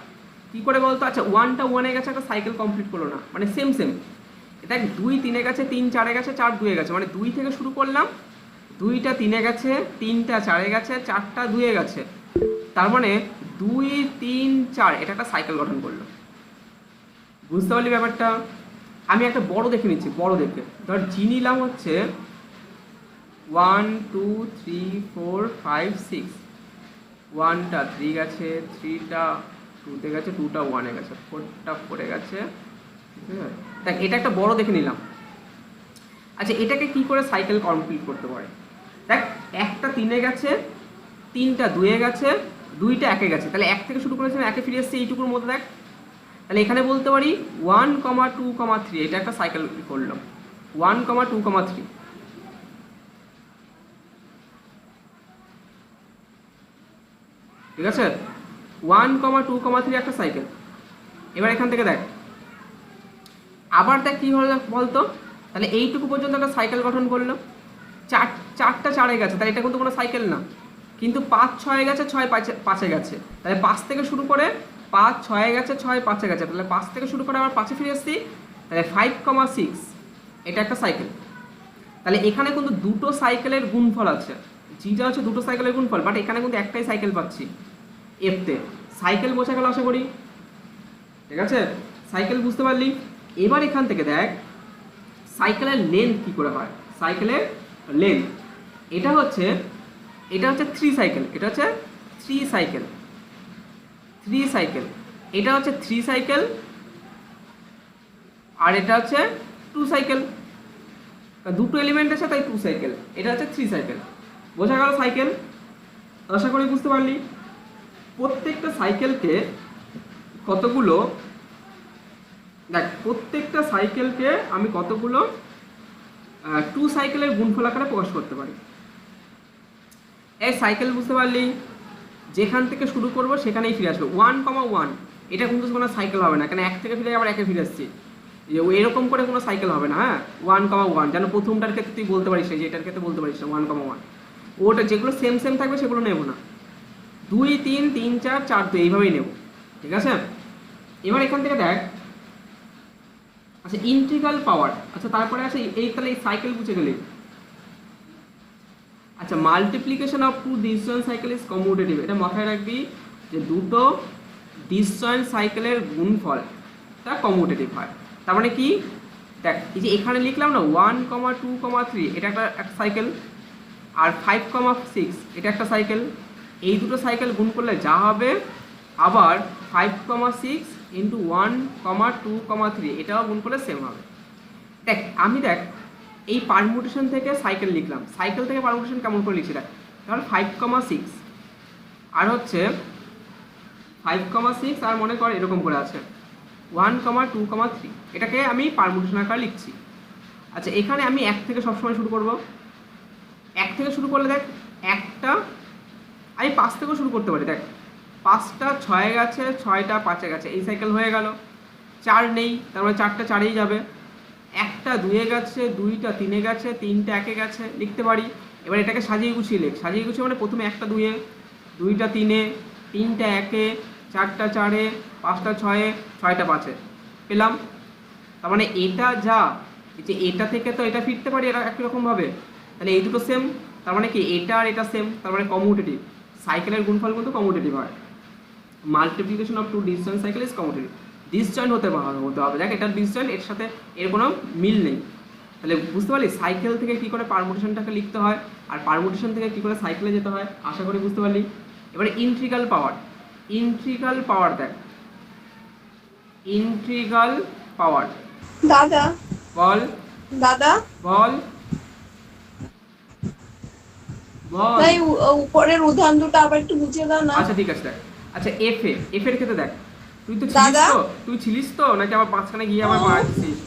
কী করে বলতো? আচ্ছা 1টা 1-এ গেছে, একটা সাইকেল কমপ্লিট করলো না, মানে সেম সেম। দেখ 2 3-এ গেছে, 3 4-এ গেছে, 4 2-এ গেছে, মানে 2 থেকে শুরু করলাম, 2টা 3-এ গেছে, 3টা 4-এ গেছে, 4টা 2-এ গেছে, তার মানে 2 3 4 এটা একটা সাইকেল গঠন করলো। বুঝতে পারলি ব্যাপারটা? আমি একটা বড় দেখে নিচ্ছি, বড় দেখে ধর জি নিলাম হচ্ছে 1 2 3 4 5 6, 1টা 3 গেছে, 3টা 2-তে গেছে, 2টা 1-এ গেছে, 4টা 4-এ গেছে, ঠিক আছে? দেখ এটা একটা বড় দেখে নিলাম। আচ্ছা এটাকে কি করে সাইকেল কমপ্লিট করতে পারে? দেখ একটা 3-এ গেছে, 3টা 2-এ গেছে, 2টা 1-এ গেছে, তাহলে 1 থেকে শুরু করেছিলাম, 1-এ ফিরে এসছে এইটুকুর মধ্যে। দেখ তাহলে এখানে বলতে পারি 1 2 3, এটা একটা সাইকেল করলাম, 1 2 3, ঠিক আছে? 1 2 3 একটা সাইকেল। এবার এখান থেকে দেখ আবার দেখ কী হলো বলতো? তাহলে এইটুকু পর্যন্ত একটা সাইকেল গঠন করলো, 4টা 4-এ গেছে, তাহলে এটা কিন্তু কোনো সাইকেল না, কিন্তু 5 6-এ গেছে, 6 5-এ গেছে, তাহলে 5 থেকে শুরু করে 5 6-এ গেছে, 6 5-এ গেছে, তাহলে 5 থেকে শুরু করে আবার 5-এ ফিরে এসেছি, তাহলে 5 6 এটা একটা সাইকেল। তাহলে এখানে কিন্তু দুটো সাইকেলের গুণফল আছে, জিটা হচ্ছে দুটো সাইকেলের গুণফল, বাট এখানে কিন্তু একটাই সাইকেল পাচ্ছি এফতে। সাইকেল বোঝা গেল আশা করি, ঠিক আছে? সাইকেল বুঝতে পারলি? এবার এখান থেকে দেখ সাইকেলের লেন্থ কী করে হয়। সাইকেলের লেন্থ এটা হচ্ছে 3 সাইকেল, এটা হচ্ছে 3 সাইকেল, 3 সাইকেল, এটা হচ্ছে 3 সাইকেল, আর এটা হচ্ছে 2 সাইকেল, দুটো এলিমেন্ট আছে তাই 2 সাইকেল, এটা হচ্ছে 3 সাইকেল। বোঝা গেল সাইকেল? আশা করি বুঝতে পারলি। প্রত্যেকটা সাইকেলকে কতগুলো, দেখ প্রত্যেকটা সাইকেলকে আমি কতগুলো 2 সাইকেলের গুণফল আকারে প্রকাশ করতে পারি। এই সাইকেল বুঝতে পারলি? যেখান থেকে শুরু করব সেখানেই ফিরে আসবো, 1 1, এটা কিন্তু কোনো সাইকেল হবে না, কেন 1 থেকে ফিরে আবার 1-এ ফিরে আসছি, এরকম করে কোনো সাইকেল হবে না। হ্যাঁ 1 1, যেন প্রথমটার ক্ষেত্রে তুই বলতে পারিস যে এটার ক্ষেত্রে বলতে পারিস না 1 1, ওটা যেগুলো সেম সেম থাকবে সেগুলো নেব না, 2 3 3 4 4 2 এইভাবেই নেব, ঠিক আছে? এবার এখান থেকে দেখ আচ্ছা ইন্টিগ্রাল পাওয়ার, আচ্ছা তারপরে আছে এই, তাহলে এই সাইকেল বুঝে গেলি। আচ্ছা multiplication of 2 disjoint cycle is commutative, এটা মাথায় রাখবি যে দুটো ডিসজয়েন্ট সাইকেলের গুণফল তা কমিউটেটিভ হয়। তার মানে কি? দেখ এই যে এখানে লিখলাম না 1 2 3, এটা একটা সাইকেল, আর 5 6 এটা একটা সাইকেল, এই দুটো সাইকেল গুণ করলে যা হবে, আবার 5 6 ইন্টু 1 2 3 এটাও গুণ করলে সেম হবে। দেখ আমি দেখ এই পারমুটেশন থেকে সাইকেল লিখলাম, সাইকেল থেকে পারমুটেশন কেমন করে লিখছি দেখ, তাহলে 5 6 আর হচ্ছে 5 6 আর মনে কর এরকম করে আছে 1 2 3, এটাকে আমি পারমুটেশন আকারে লিখছি। আচ্ছা এখানে আমি 1 থেকে সবসময় শুরু করব, 1 থেকে শুরু করলে দেখ একটা আমি 5 থেকেও শুরু করতে পারি, দেখ 5টা 6-এ গেছে, 6টা 5-এ গেছে, এই সাইকেল হয়ে গেল। 4 নেই, তার মানে 4টা 4-এই যাবে, 1টা 2-এ গেছে, 2টা 3-এ গেছে, 3টা 1-এ গেছে, লিখতে পারি। এবার এটাকে সাজিয়ে গুছিয়ে লিখ, সাজিয়ে গুছিয়ে মানে প্রথমে 1টা 2-এ, 2টা 3-এ, 3টা 1-এ, 4টা 4-এ, 5টা 6-এ, 6টা 5-এ পেলাম। তার মানে এটা যা, যে এটা থেকে তো এটা ফিরতে পারি এটা একই রকমভাবে, তাহলে এই দুটো সেম, তার মানে কি এটা আর এটা সেম, তার মানে কমিউটেটিভ। সাইকেলের গুণফল কিন্তু কমিউটেটিভ হয়। Multiplication of 2 disjoint cycle is commutative, disjoint হতে হবে। দেখ এটার ডিসজয়েন্ট এর সাথে এর কোনো মিল নেই। তাহলে বুঝতে পারলি সাইকেল থেকে কী করে পারমুটেশনটাকে লিখতে হয়, আর পারমুটেশন থেকে কী করে সাইকেলে যেতে হয়, আশা করি বুঝতে পারলি। এবারে ইন্টিগ্রাল পাওয়ার, ইন্টিগ্রাল পাওয়ার দেখ, ইন্টিগ্রাল পাওয়ার দাদা বল, দাদা বল বল। তাই উপরের উদাহরণ দুটো আবার একটু বুঝিয়ে দাও না। আচ্ছা ঠিক আছে দেখ, আচ্ছা এফ এর ক্ষেত্রে দেখ, তুই তো ছিলিস দাদা? তো, তুই ছিলিস তো নাকি আবার মাঝখানে গিয়ে আবার মারাচ্ছিস,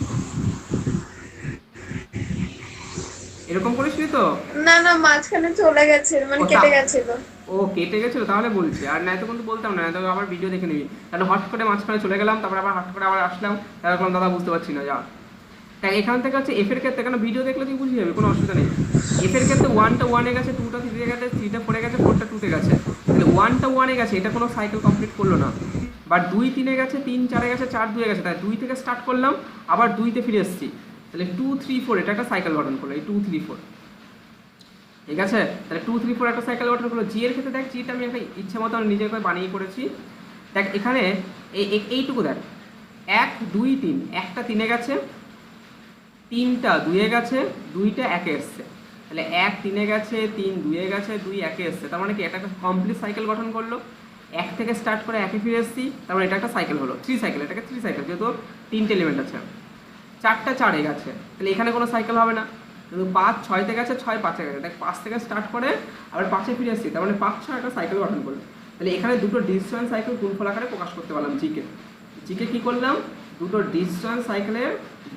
এরকম করিসনি তো? না না মাঝখানে চলে গেছে, মানে কেটে গেছিল। ও কেটে গেছিল তাহলে বলছি, আর না তো কিন্তু বলতাম না, তো আবার ভিডিও দেখে নিবি, কারণ হট করে মাঝখানে চলে গেলাম, তারপর আবার হট করে আবার আসলাম, তারপর দাদা বুঝতে পারছি না যা। তাই এখান থেকে হচ্ছে এফ এর ক্ষেত্রে, কেন ভিডিও দেখলে তুই বুঝে যাবে, কোনো অসুবিধা নেই। এফ এর ক্ষেত্রে 1টা 1-এ গেছে, 2টা 3-এ গেছে, 3টা 4-এ গেছে, 4টা 2-তে গেছে, তাহলে 1টা 1-এ গেছে, এটা কোনো সাইকেল কমপ্লিট করলো না, বা 2 3-এ গেছে, 3 4-এ গেছে, 4 2-এ গেছে, তাই 2 থেকে স্টার্ট করলাম, আবার 2-তে ফিরে এসেছি, তাহলে 2 3 4 এটা একটা সাইকেল গঠন করলো, এই 2 3 4। ঠিক আছে, তাহলে 2 3 4 একটা সাইকেল গঠন করলো। জি এর ক্ষেত্রে দেখ, জিটা আমি একটা ইচ্ছে মতো নিজের করে বানিয়ে করেছি। দেখ এখানে এইটুকু দেখ, 1 2 3, একটা 3-এ গেছে, 3টা 2-এ গেছে, 2টা 1-এ এসছে, তাহলে 1 3-এ গেছে, 3 2-এ গেছে, 2 1-এ এসছে, তার মানে কি এটা একটা কমপ্লিট সাইকেল গঠন করলো। 1 থেকে স্টার্ট করে 1-এ ফিরে এসেছি, তার মানে এটা একটা সাইকেল হলো, 3 সাইকেল, এটাকে 3 সাইকেল, যেহেতু 3টে এলিমেন্ট আছে। 4টা 4-এ গেছে, তাহলে এখানে কোনো সাইকেল হবে না, কিন্তু 5 6-তে গেছে, 6 5-এ গেছে, দেখ 5 থেকে স্টার্ট করে আবার 5-এ ফিরে এসেছি, তার মানে 5 6 একটা সাইকেল গঠন করলো। তাহলে এখানে দুটো ডিসজয়েন্ট সাইকেল গুণফল আকারে প্রকাশ করতে পারলাম। জিকে কি করলাম, দুটো ডিসজয়েন্ট সাইকেলের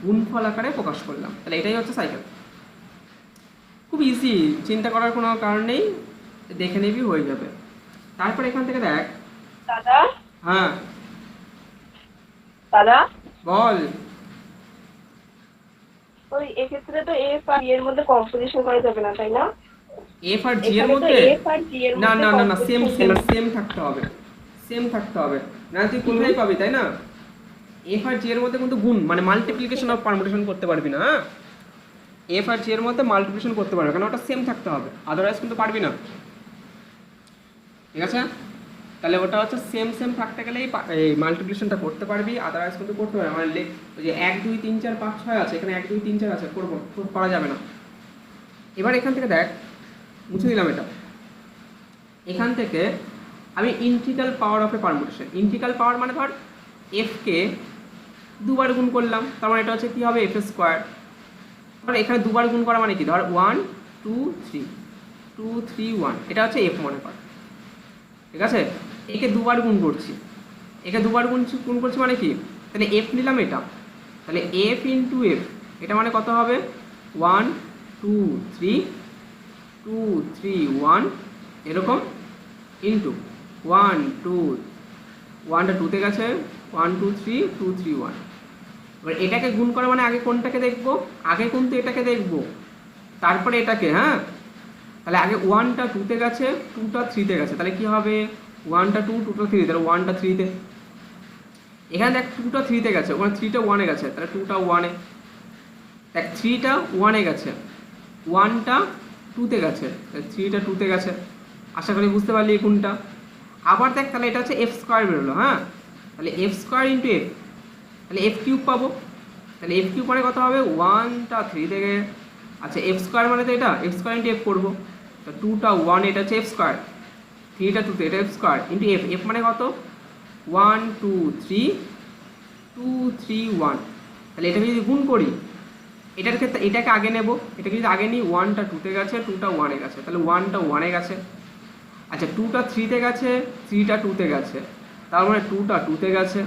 গুণফল আকারে প্রকাশ করলাম, তাহলে এটাই হচ্ছে সাইকেল। খুব ইজি, চিন্তা করার কোনো কারণ নেই, দেখে নিবি হয়ে যাবে। তারপর এখান থেকে দেখ, দাদা হ্যাঁ দাদা বল। ওই এক্ষেত্রে তো এফ আর এর মধ্যে কম্পোজিশন করা যাবে না, তাই না? এফ আর জি এর এখানে তো মধ্যে এফ আর জি এর না মধ্যে না না না, সেম composition সেম করা- সেম থাকতে হবে, সেম থাকতে হবে, না তুই কোথায় পাবি, তাই না? এফ আর জি এর মধ্যে কিন্তু গুণ মানে মাল্টিপ্লিকেশন অফ পারমুটেশন করতে পারবি না, হ্যাঁ? এফ আর জি এর মধ্যে মাল্টিপ্লিকেশন করতে পারবে, কারণ ওটা সেম থাকতে হবে, আদারওয়াইজ কিন্তু পারবি না। ঠিক আছে, তাহলে ওটা হচ্ছে সেম সেম থাকতে গেলেই এই মাল্টিপ্লিকেশনটা করতে পারবি, আদারওয়াইজ কিন্তু করতে পারবি। মানে ওই যে 1 2 3 4 5 6 আছে, এখানে 1 2 3 4 আছে, করবো করা যাবে না। এবার এখান থেকে দেখ, মুছে দিলাম এটা। এখান থেকে আমি integral power of a permutation, integral power মানে ধর এফকে দুবার গুণ করলাম, তার মানে এটা হচ্ছে কী হবে, এফ স্কোয়ার। ধর এখানে দুবার গুণ করা মানে কি, ধর 1 2 3 2 3 1, এটা হচ্ছে এফ মনে কর। ঠিক আছে, একে দুবার গুণ করছি, একে দুবার গুণ করছি মানে কি, তাহলে এফ নিলাম এটা, তাহলে এফ ইন্টু এফ, এটা মানে কত হবে, 1 2 3 2 3 1 এরকম, ইন্টু 1 2, 1টা 2-তে গেছে, 1 2 3 2 3 1। এবার এটাকে গুণ করা মানে আগে কোনটাকে দেখবো, আগে কিন্তু এটাকে দেখবো, তারপরে এটাকে, হ্যাঁ? তাহলে আগে 1টা 2-তে গেছে, 2টা 3-তে গেছে, তাহলে কি হবে, 1টা 2 2টা 3, তাহলে 1টা 3-তে। এখানে দেখ 2টা 3-তে গেছে, ওখানে 3টা 1-এ গেছে, তাহলে 2টা 1-এ। দেখ 3টা 1-এ গেছে, 1টা 2-তে গেছে, 3টা 2-তে গেছে। আশা করি বুঝতে পারলি এই কোনটা। আবার দেখ, তাহলে এটা হচ্ছে এফ স্কোয়ার বেরোলো, হ্যাঁ? তাহলে এফ স্কোয়ার ইন্টু এফ, তাহলে এফ কিউব পাবো, তাহলে এফ কিউব মানে কত হবে, 1টা 3 থেকে, আচ্ছা এফ স্কোয়ার মানে তো এটা এফ স্কোয়ার ইন্টু এফ করবো, তো 2টা 1, এটা হচ্ছে এফ স্কোয়ার, 3টা 2তে, এটা F square into F, F মানে কত, 1 2 3 2 3 1। তাহলে এটাকে যদি গুণ করি, এটার ক্ষেত্রে এটাকে আগে নেব, এটাকে যদি আগে নিই, 1টা 2-তে গেছে, 2টা 1-এ গেছে, তাহলে 1টা 1-এ গেছে। আচ্ছা 2টা 3-তে গেছে, 3টা 2-তে গেছে, তার মানে 2টা 2-তে গেছে,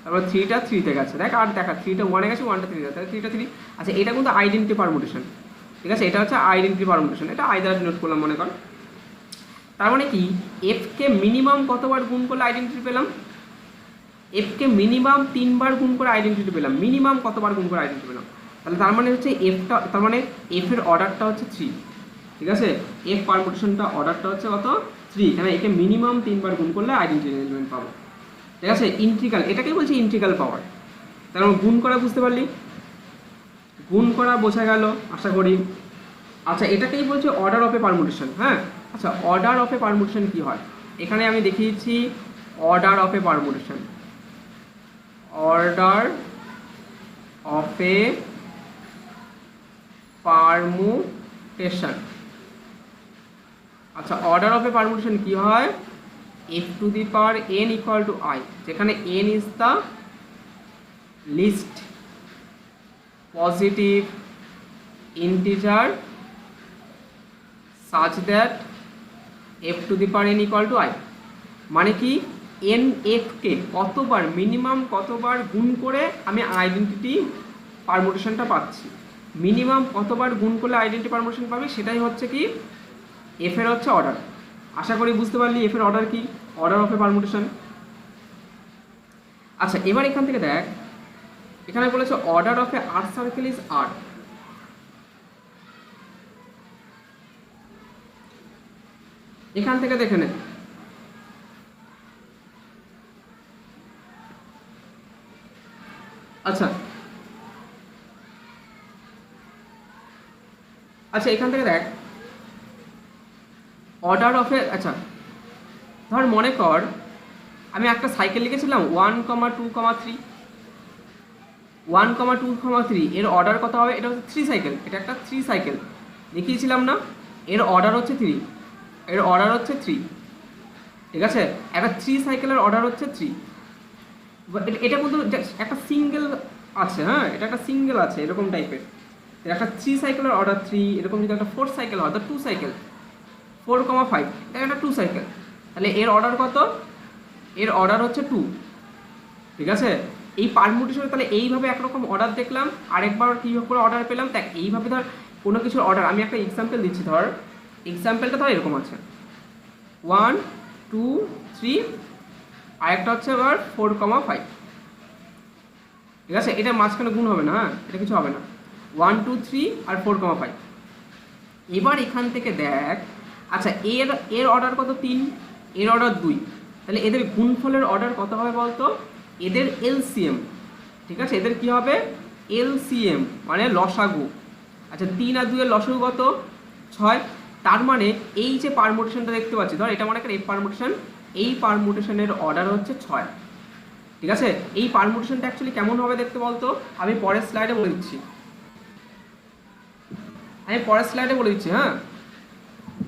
তারপর 3টা 3-তে গেছে। দেখ আর দেখা, 3টা 1-এ গেছে, 1টা 3-তে গেছে, তাহলে 3টা 3। আচ্ছা এটা কিন্তু আইডেন্টি পারমুটেশন, ঠিক আছে, এটা হচ্ছে আইডেন্টি পারমুটেশন, এটা আইদার নোট করলাম মনে কর। তার মানে কি, এফকে মিনিমাম কতবার গুণ করলে আইডেন্টিটি পেলাম, এফকে মিনিমাম 3বার গুণ করে আইডেন্টিটি পেলাম, মিনিমাম কতবার গুণ করে আইডেন্টিটি পেলাম, তাহলে তার মানে হচ্ছে এফটা, তার মানে এফের অর্ডারটা হচ্ছে 3। ঠিক আছে, এফ পারমুটেশনটা অর্ডারটা হচ্ছে কত, 3, কেন একে মিনিমাম 3বার গুণ করলে আইডেন্টিটি এলিমেন্ট পাবো। ঠিক আছে, ইন্টিগ্রাল, এটাকেই বলছি ইন্টিগ্রাল পাওয়ার। তার মানে গুণ করা বুঝতে পারলি, গুণ করা বোঝা গেল আশা করি। আচ্ছা এটাকেই বলছে অর্ডার অফ এ পারমুটেশন, হ্যাঁ? আচ্ছা অর্ডার অফ এ পারমুটেশন কী হয়, এখানে আমি দেখিয়েছি order of a permutation, order of a permutation. আচ্ছা অর্ডার অফ এ পারমুটেশন কি হয়, F to the power N equal to I, যেখানে N is the least positive integer such that F to the power N equal to I. মানে কি, N এফকে কতবার, minimum কতবার গুণ করে আমি আইডেন্টিটি পারমুটেশনটা পাচ্ছি, মিনিমাম কতবার গুণ করলে আইডেন্টিটি পারমুটেশন পাবি, সেটাই হচ্ছে কি এফের হচ্ছে অর্ডার। আশা করি বুঝতে পারলি এফের অর্ডার কি, অর্ডার অফ এ পারমুটেশন। আচ্ছা এবার এখান থেকে দেখ, এখানে বলেছে order of a R circle is R. এখান থেকে দেখে নে, আচ্ছা আচ্ছা এখান থেকে দেখ অর্ডার অফ এ, আচ্ছা ধর মনে কর আমি একটা সাইকেল লিখেছিলাম 1,2,3, 1,2,3 এর অর্ডার কত হবে? এটা হচ্ছে 3 সাইকেল, এটা একটা 3 সাইকেল দেখিয়েছিলাম না? এর অর্ডার হচ্ছে 3, এর অর্ডার হচ্ছে 3, ঠিক আছে? একটা 3 সাইকেলের অর্ডার হচ্ছে 3। এটা কিন্তু একটা সিঙ্গেল আছে, হ্যাঁ এটা একটা সিঙ্গেল আছে এরকম টাইপের। একটা 3 সাইকেলের অর্ডার 3, এরকম যদি একটা 4 সাইকেল হয় তো 2 সাইকেল, 4,5 এটা একটা 2 সাইকেল, তাহলে এর অর্ডার কত? এর অর্ডার হচ্ছে 2, ঠিক আছে? এই পারমুটেশনে তাহলে এইভাবে একরকম অর্ডার দেখলাম, আরেকবার কীভাবে করে অর্ডার পেলাম। দেখ এইভাবে ধর কোনো কিছুর অর্ডার, আমি একটা এক্সাম্পল দিচ্ছি, ধর এক্সাম্পলটা ধর এরকম আছে 1, 2, 3, আরেকটা হচ্ছে আবার 4,5, ঠিক আছে? এটা মাঝখানে গুণ হবে না, হ্যাঁ এটা কিছু হবে না, 1, 2, 3 আর 4,5। এবার এখান থেকে দেখ, আচ্ছা এর এর অর্ডার কত? 3, এর অর্ডার 2, তাহলে এদের গুণফলের অর্ডার কত হবে বলতো? এদের এলসিএম, ঠিক আছে? এদের কি হবে? এলসিএম মানে লসাগু। আচ্ছা 3 আর 2 এর লসাগু কত? 6। তার মানে এই যে পারমুটেশনটা দেখতে পাচ্ছি, ধর এটা মনে কর এই পারমুটেশন, এই পারমুটেশনের অর্ডার হচ্ছে 6, ঠিক আছে? এই পারমুটেশনটা অ্যাকচুয়ালি কেমন হবে দেখতে বলতো? আমি পরের স্লাইডে বলে দিচ্ছি, হ্যাঁ।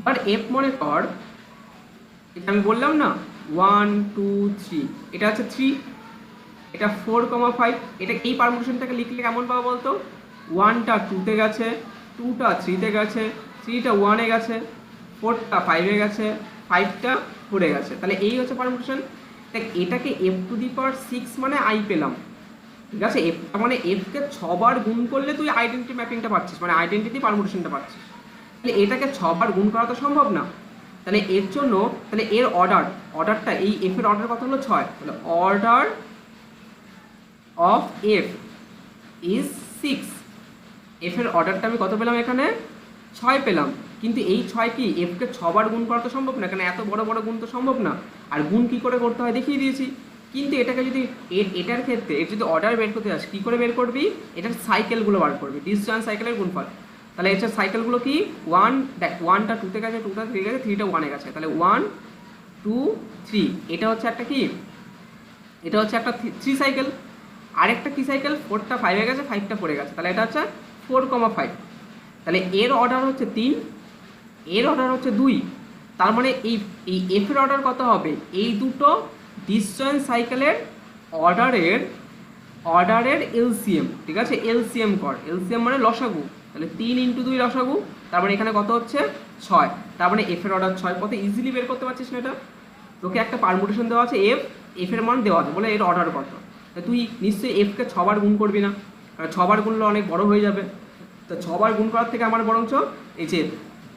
আর এফ মনে কর, এটা আমি বললাম না 1, 2, 3, এটা হচ্ছে 3, এটা 4,5, এটা এই পারমুটেশনটাকে লিখলে কেমন পাবো বলতো? 1টা 2তে গেছে, 2টা 3তে গেছে, 3টা 1-এ গেছে, 4টা 5-এ গেছে, 5টা 4-এ গেছে, তাহলে এই হচ্ছে পারমুটেশন। দেখ এটাকে f⁶ মানে আই পেলাম, ঠিক আছে? এফ মানে এফকে 6 বার গুণ করলে তুই আইডেন্টিটি ম্যাপিংটা পাচ্ছিস, মানে আইডেন্টিটি পারমুটেশনটা পাচ্ছিস। তাহলে এটাকে 6 বার গুণ করা তো সম্ভব না, তাহলে এর জন্য তাহলে এর অর্ডারটা এই এফ এর অর্ডার কত হলো? 6, তাহলে order of F is 6। F এর অর্ডারটা আমি কত পেলাম? এখানে 6 পেলাম, কিন্তু এই 6 কি এফকে 6 বার গুণ করা তো সম্ভব না, কারণ এত বড় বড় গুণ তো সম্ভব না। আর গুণ কী করে করতে হয় দেখিয়ে দিয়েছি। কিন্তু এটাকে যদি এটার ক্ষেত্রে এর যদি অর্ডার বের করতে যাস, কী করে বের করবি? এটার সাইকেলগুলো বার করবি, ডিসজয়েন্ট সাইকেলের গুণফল। তাহলে এটার সাইকেলগুলো কি? 1, দেখ 1টা 2তে গেছে, 2টা 3 গেছে, 3টা 1-এ গেছে, তাহলে 1, 2, 3, এটা হচ্ছে একটা কি? এটা হচ্ছে একটা 3 সাইকেল। আরেকটা কি সাইকেল? 4টা 5-এ গেছে, 5টা 4-এ গেছে, তাহলে এটা হচ্ছে 4,5। তাহলে এর অর্ডার হচ্ছে 3, এর অর্ডার হচ্ছে 2, তার মানে এই এফ এর অর্ডার কত হবে? এই দুটো ডিসজয়েন্ট সাইকেলের অর্ডারের এলসিএম, ঠিক আছে? এলসিএম কর, এলসিএম মানে লসাগু, তাহলে 3 × 2 লসাগু, তার মানে এখানে কত হচ্ছে? 6, তার মানে এফ এর অর্ডার 6। কত ইজিলি বের করতে পারছিস না এটা? তোকে একটা পারমুটেশন দেওয়া আছে, এফ এর মান দেওয়া আছে, বলে এর অর্ডার কত, তা তুই নিশ্চয়ই এফকে 6 বার গুণ করবি না, কারণ 6 বার গুণলে অনেক বড় হয়ে যাবে। তো 6 বার গুণ করার থেকে আমার বরঞ্চ এই যে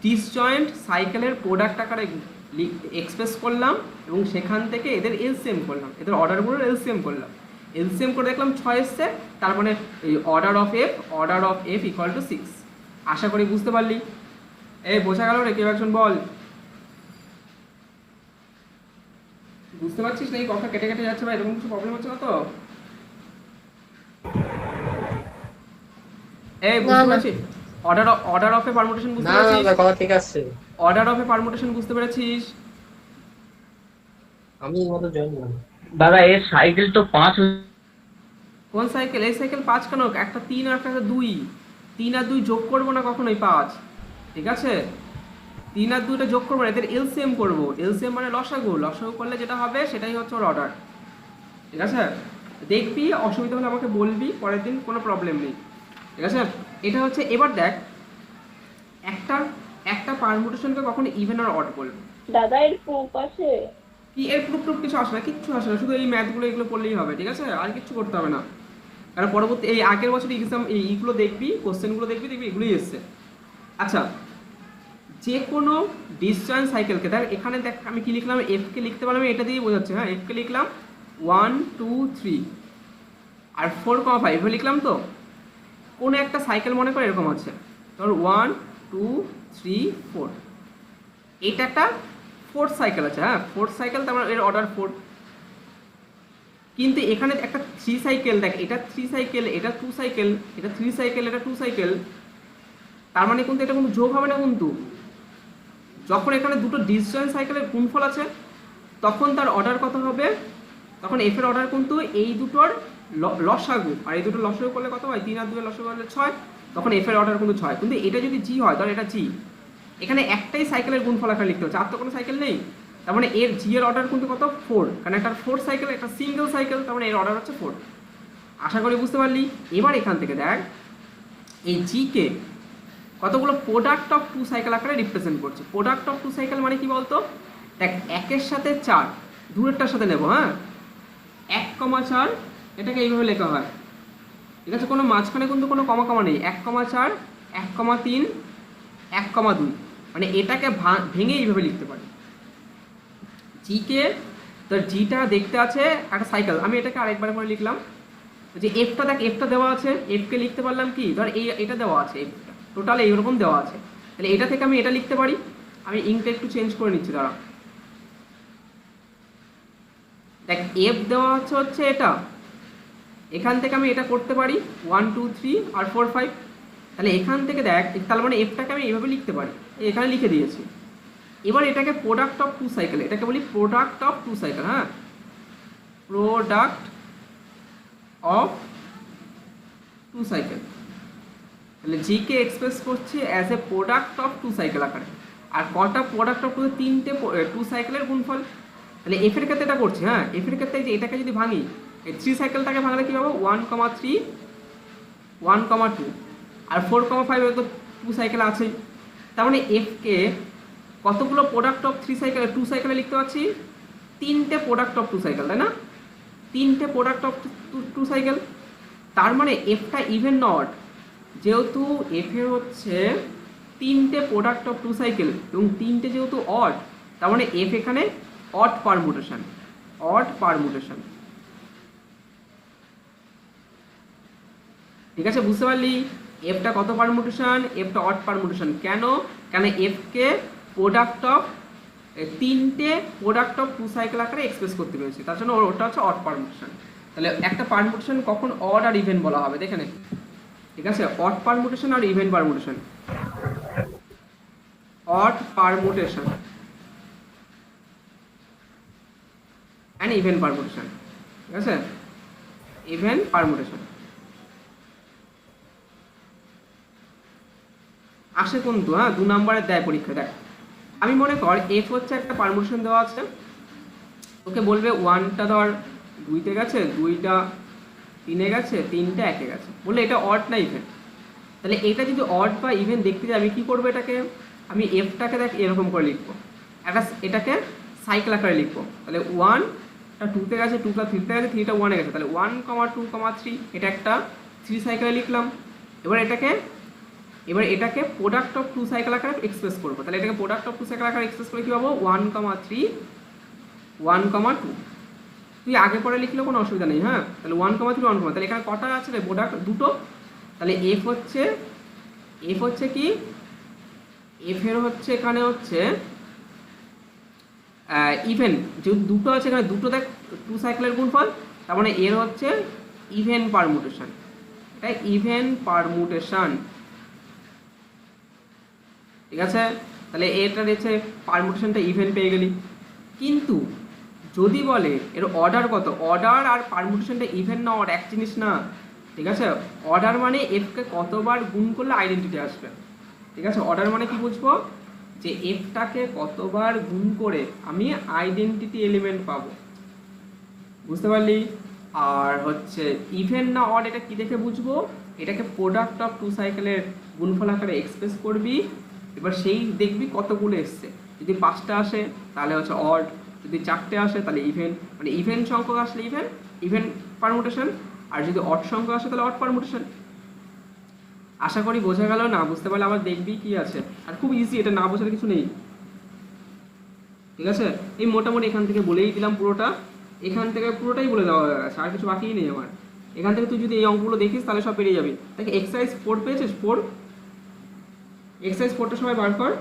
ডিসজয়েন্ট সাইকেলের প্রোডাক্ট আকারে এক্সপ্রেস করলাম এবং সেখান থেকে এদের এলসিএম করলাম, এদের অর্ডারগুলোর এলসিএম করলাম, এলসিএম করে দেখলাম 6 এসছে, তার মানে এই order of F equal to 6। আশা করি বুঝতে পারলি। এই বোঝা গেল রে? কেউ একজন বল, বুঝতে পারছিস না? এই কথা কেটে কেটে যাচ্ছে বা এরকম কিছু প্রবলেম হচ্ছে না তো? এই বুঝতে পারছিস? অর্ডার অফ এ পারমুটেশন বুঝতে পারছিস? না কথা ঠিক আছে, অর্ডার অফ এ পারমুটেশন বুঝতে পেরেছিস? আমি মতো জয়েন না। দাদা এর সাইকেল তো 5। কোন সাইকেল? এই সাইকেল 5 কেন? একটা 3 আর একটা 2, 3 আর 2 যোগ করবো না কখনোই 5, ঠিক আছে? 3 আর 2টা যোগ করবো না, এদের এলসিএম করবো। এলসিএম মানে লসাগু, লসাগু করলে যেটা হবে সেটাই হচ্ছে ওর অর্ডার, ঠিক আছে? দেখবি, অসুবিধা হলে আমাকে বলবি পরের দিন, কোনো প্রবলেম নেই, ঠিক আছে? এটা হচ্ছে, এবার দেখ একটা পারমুটেশনকে কখনো ইভেন আর অড বলবো। দাদা এর প্রুফ আছে? কি এর প্রুফ কিছু আসে না, কিচ্ছু আসে না, শুধু এই ম্যাথগুলো এগুলো পড়লেই হবে, ঠিক আছে? আর কিচ্ছু করতে হবে না, কারণ পরবর্তী এই আগের বছর এক্সাম এইগুলো দেখবি, কোশ্চেনগুলো দেখবি এগুলোই এসছে। আচ্ছা, যে কোনো ডিসজয়েন্ট সাইকেলকে দেখ, এখানে দেখ আমি কি লিখলাম? এফকে লিখতে পারলাম, এটা দিয়েই বোঝাচ্ছে, হ্যাঁ এফকে লিখলাম 1, 2, 3 আর 4,5 লিখলাম। তো কোনো একটা সাইকেল মনে করে এরকম আছে, ধর 1, 2, 3, 4, এটা একটা 4th সাইকেল আছে, হ্যাঁ 4th সাইকেল, তার মানে এর অর্ডার 4। কিন্তু এখানে একটা 3 সাইকেল, দেখ এটা 3 সাইকেল, এটা 2 সাইকেল, এটা 3 সাইকেল, এটা 2 সাইকেল, তার মানে কিন্তু এটা কোনো যোগ হবে না। কিন্তু যখন এখানে দুটো ডিসজয়েন্ট সাইকেলের গুণফল আছে তখন তার অর্ডার কত হবে, তখন এফ এর অর্ডার কিন্তু এই দুটোর লসাগু, আর এই দুটো লসাগু করলে কত হয়, 3 আর 2 এর লসাগু করলে 6, তখন এফ এর অর্ডার কিন্তু 6। কিন্তু এটা যদি জি হয়, ধর এটা জি, এখানে একটাই সাইকেলের গুণফল আকারে লিখতে হচ্ছে, আর তো কোনো সাইকেল নেই, তার মানে এর জি এর অর্ডার কিন্তু কত 4, কারণ একটা 4 সাইকেল, একটা সিঙ্গেল সাইকেল, তার মানে এর অর্ডার হচ্ছে 4। আশা করি বুঝতে পারলি। এবার এখান থেকে দেখ এই জি কে কতগুলো প্রোডাক্ট অফ 2 সাইকেল আকারে রিপ্রেজেন্ট করছে। প্রোডাক্ট অফ 2 সাইকেল মানে কি বলতো, দেখ 1-এর সাথে 4, দূরেরটার সাথে নেব, হ্যাঁ 1,4 এটাকে এইভাবে লেখা হয়, ঠিক আছে, কোনো মাঝখানে কিন্তু কোনো কমা কমা নেই, 1,4, 1,3, 1,2, মানে এটাকে ভেঙে এইভাবে লিখতে পারি। জিকে তোর জিটা দেখতে আছে একটা সাইকেল, আমি এটাকে আরেকবার করে লিখলাম যে এফটা, দেখ এফটা দেওয়া আছে, এফকে লিখতে পারলাম কি, ধর এটা দেওয়া আছে, এফটা টোটাল এইরকম দেওয়া আছে, তাহলে এটা থেকে আমি এটা লিখতে পারি। আমি ইংটা একটু চেঞ্জ করে নিচ্ছি, দাঁড়া, দেখ এফ দেওয়া হচ্ছে এটা, এখান থেকে আমি এটা করতে পারি 1 2 3 আর 4 5, তাহলে এখান থেকে দেখ, তার মানে এফটাকে আমি এইভাবে লিখতে পারি, এখানে লিখে দিয়েছি। এবার এটাকে প্রোডাক্ট অফ 2 সাইকেল, এটাকে বলি প্রোডাক্ট অফ 2 সাইকেল, হ্যাঁ প্রোডাক্ট অফ 2 সাইকেল, তাহলে জি কে এক্সপ্রেস করছে as a product of 2 cycle আকারে। আর কটা প্রোডাক্ট অফ 3টে 2 সাইকেলের গুণফল, তাহলে এফ এর ক্ষেত্রে এটা করছে, হ্যাঁ এফ এর ক্ষেত্রে যে এটাকে যদি ভাঙি, এই 3 সাইকেলটাকে ভাঙলে কি পাবো 1,3, 1,2 আর 4,5 তো 2 সাইকেল আছেই, তার মানে এফ কে কতগুলো প্রোডাক্ট অফ 3 সাইকেল 2 সাইকেলে লিখতে পারছি, 3টে প্রোডাক্ট অফ 2 সাইকেল, তাই না, 3টে প্রোডাক্ট অফ 2 সাইকেল, তার মানে এফটা ইভেন নট, যেহেতু এফ এর হচ্ছে 3টে প্রোডাক্ট অফ 2 সাইকেল এবং 3টে যেহেতু অড, তার মানে এফ এখানে অড পারমুটেশন, অড পারমুটেশন, ঠিক আছে, বুঝতে পারলি। এফটা কত পারমুটেশন, এফটা অড পারমুটেশন, কেন, এফ কে প্রোডাক্ট অফ 3টে প্রোডাক্ট অফ 2 সাইকেল আকারে এক্সপ্রেস করতে পেরেছি, তার জন্য ওটা হচ্ছে অড পারমুটেশন। তাহলে একটা পারমুটেশন কখন অড আর ইভেন বলা হবে দেখে নে, ঠিক আছে, অড পারমুটেশন আর even permutation, odd permutation and even permutation, ঠিক আছে, ইভেন পারমুটেশন আসে কিন্তু, হ্যাঁ 2 নম্বরের দেয় পরীক্ষা। দেখ আমি মনে কর এফ হচ্ছে একটা পারমুটেশন দেওয়া আছে, তোকে বলবে 1টা ধর 2তে গেছে, 2টা 3-এ গেছে, 3টা 1-এ গেছে, বললে এটা অড না ইভেন, তাহলে এটা যদি অড বা ইভেন দেখতে যাই আমি কী করবো, এটাকে আমি এফটাকে দেখ এরকম করে লিখবো, এটাকে সাইকেল আকারে লিখবো, তাহলে 1টা 2তে গেছে, 2টা 3তে গেছে, 3টা 1-এ গেছে, তাহলে 1,2,3 এটা একটা 3 সাইকেলে লিখলাম। এবার এটাকে প্রোডাক্ট অফ 2 সাইকেল আকারে এক্সপ্রেস করবো, তাহলে এটাকে প্রোডাক্ট অফ 2 সাইকেল আকারে এক্সপ্রেস করে কী পাবো 1,3, 1,2, তুই আগে পরে লিখলেও কোনো অসুবিধা নেই, হ্যাঁ তাহলে 1,3, 1, তাহলে এখানে কটা আছে রে প্রোডাক্ট, দুটো, তাহলে এফ হচ্ছে কি, এফ এর হচ্ছে এখানে হচ্ছে ইভেন, যেহেতু দুটো আছে এখানে, দুটো দেখ 2 সাইকেলের গুণফল, তার মানে এর হচ্ছে ইভেন পারমুটেশন, এটা ইভেন পারমুটেশন, ঠিক আছে, তাহলে এটা রয়েছে পারমুটেশনটা ইভেন পেয়ে গেলি। কিন্তু যদি বলে এর অর্ডার কত, অর্ডার আর পারমুটেশনটা ইভেন না অড এক জিনিস না, ঠিক আছে, অর্ডার মানে এফকে কতবার গুণ করলে আইডেন্টিটি আসবে, ঠিক আছে, অর্ডার মানে কি বুঝবো, যে এফটাকে কতবার গুণ করে আমি আইডেন্টিটি এলিমেন্ট পাবো, বুঝতে পারলি। আর হচ্ছে ইভেন না অড এটা কি দেখে বুঝবো, এটাকে প্রোডাক্ট অফ 2 সাইকেলের গুণফল আকারে এক্সপ্রেস করবি, এবার সেই দেখবি কতগুলো এসছে, যদি 5টা আসে তাহলে হচ্ছে অড, যদি 4টে আসে তাহলে ইভেন, মানে ইভেন সংখ্যক আসলে ইভেন পারমুটেশন, আর যদি অড সংখ্যক আসে তাহলে অড পারমুটেশন। আশা করি বোঝা গেল, না বুঝতে পারলে আবার দেখবি কি আছে, আর খুব ইজি, এটা না বোঝার কিছু নেই, ঠিক আছে। এই মোটামুটি এখান থেকে বলেই দিলাম পুরোটা, এখান থেকে পুরোটাই বলে দেওয়া হয়ে গেছে, আর কিছু বাকিই নেই আমার। এখান থেকে তুই যদি এই অঙ্কগুলো দেখিস তাহলে সব পেরিয়ে যাবি। দেখ এক্সারসাইজ 4 পেয়েছিস, 4, এক্সারসাইজ 4টা সবাই বার কর,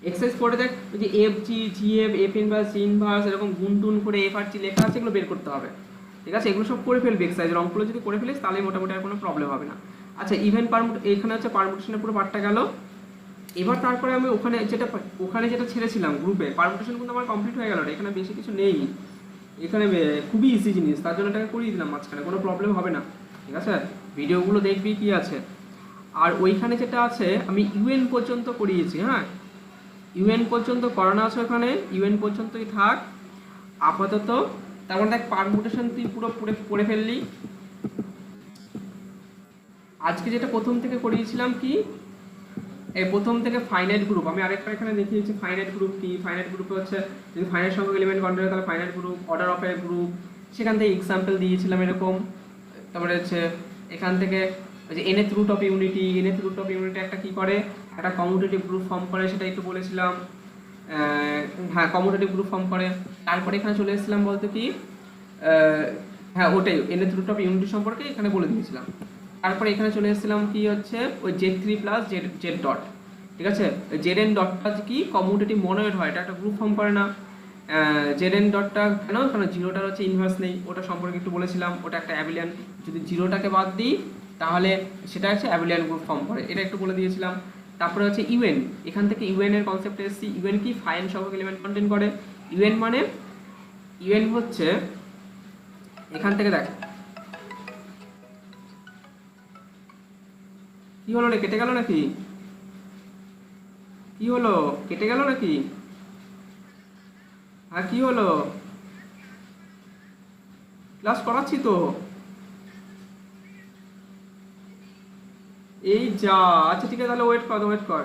এক্সারসাইজ করে দেখ ওই যে এফ জি জি এফ এফ ইনভার্স জি ইনভার্স এরকম গুণ টুন করে এফ আর জি লেখা আছে, এগুলো বের করতে হবে। ঠিক আছে, এগুলো সব করে ফেলবি এক্সারসাইজের অঙ্কগুলো যদি করে ফেলিস তাহলে মোটামুটি আর কোনো প্রবলেম হবে না। আচ্ছা ইভেন এখানে হচ্ছে পারমুটেশনের পুরো পার্টটা গেল। এবার তারপরে আমি ওখানে যেটা ছেড়েছিলাম গ্রুপে, পারমুটেশন কিন্তু আমার কমপ্লিট হয়ে গেল, এখানে বেশি কিছু নেই, এখানে খুবই ইজি জিনিস, তার জন্য এটাকে করিয়ে দিলাম মাঝখানে, কোনো প্রবলেম হবে না। ঠিক আছে, ভিডিওগুলো দেখবি কি আছে। আর ওইখানে যেটা আছে আমি ইউএন পর্যন্ত করিয়েছি, হ্যাঁ ইউএন পর্যন্ত করানো আছে ওখানে, ইউএন পর্যন্তই থাক আপাতত। তারপর দেখ পারমুটেশন তুই পুরো পড়ে ফেললি। আজকে যেটা প্রথম থেকে করিয়েছিলাম কি, এই প্রথম থেকে ফাইনাইট গ্রুপ, আমি আরেকটা এখানে দেখিয়েছি ফাইনাইট গ্রুপ কি। ফাইনাইট গ্রুপে হচ্ছে যদি ফাইনাইট সংখ্যক এলিমেন্ট কন্টেন্ট হয় তাহলে finite group, order of A group, সেখান থেকে এক্সাম্পল দিয়েছিলাম এরকম। তারপরে হচ্ছে এখান থেকে ওই যে nth root of unity, nth root of unity একটা কি করে, একটা কমিউটেটিভ গ্রুপ ফর্ম করে, সেটা একটু বলেছিলাম। হ্যাঁ কমিউটেটিভ গ্রুপ ফর্ম করে। তারপরে এখানে চলে এসেছিলাম বলতে কি, হ্যাঁ ওটাই nth রুট অফ ইউনিটি সম্পর্কে এখানে বলে দিয়েছিলাম। তারপরে এখানে চলে এসেছিলাম কি হচ্ছে ওই Z3 প্লাস জেড ডট। ঠিক আছে, জেড ডটটা কি কমিউটেটিভ মনোয়েড হয়, এটা একটা গ্রুপ ফর্ম করে না। জেড ডটটা কেন, কারণ জিরোটার হচ্ছে ইনভার্স নেই, ওটা সম্পর্কে একটু বলেছিলাম। ওটা একটা অ্যাবিলিয়ান, যদি জিরোটাকে বাদ দিই তাহলে সেটা হচ্ছে অ্যাবিলিয়ান গ্রুপ ফর্ম করে, এটা একটু বলে দিয়েছিলাম। তারপরে হচ্ছে ইউএন, এখান থেকে ইউএন এর কনসেপ্টে এসেছি। ইউএন কি, ফাইন সংখ্যক এলিমেন্ট কন্টেন্ট করে। ইউএন মানে ইউএন হচ্ছে এখান থেকে দেখ কি হলো রে, কেটে গেল নাকি, কি হলো কেটে গেল নাকি, হ্যাঁ কি হলো, ক্লাস করাচ্ছি তো। এই যা, আচ্ছা ঠিক আছে তাহলে ওয়েট কর।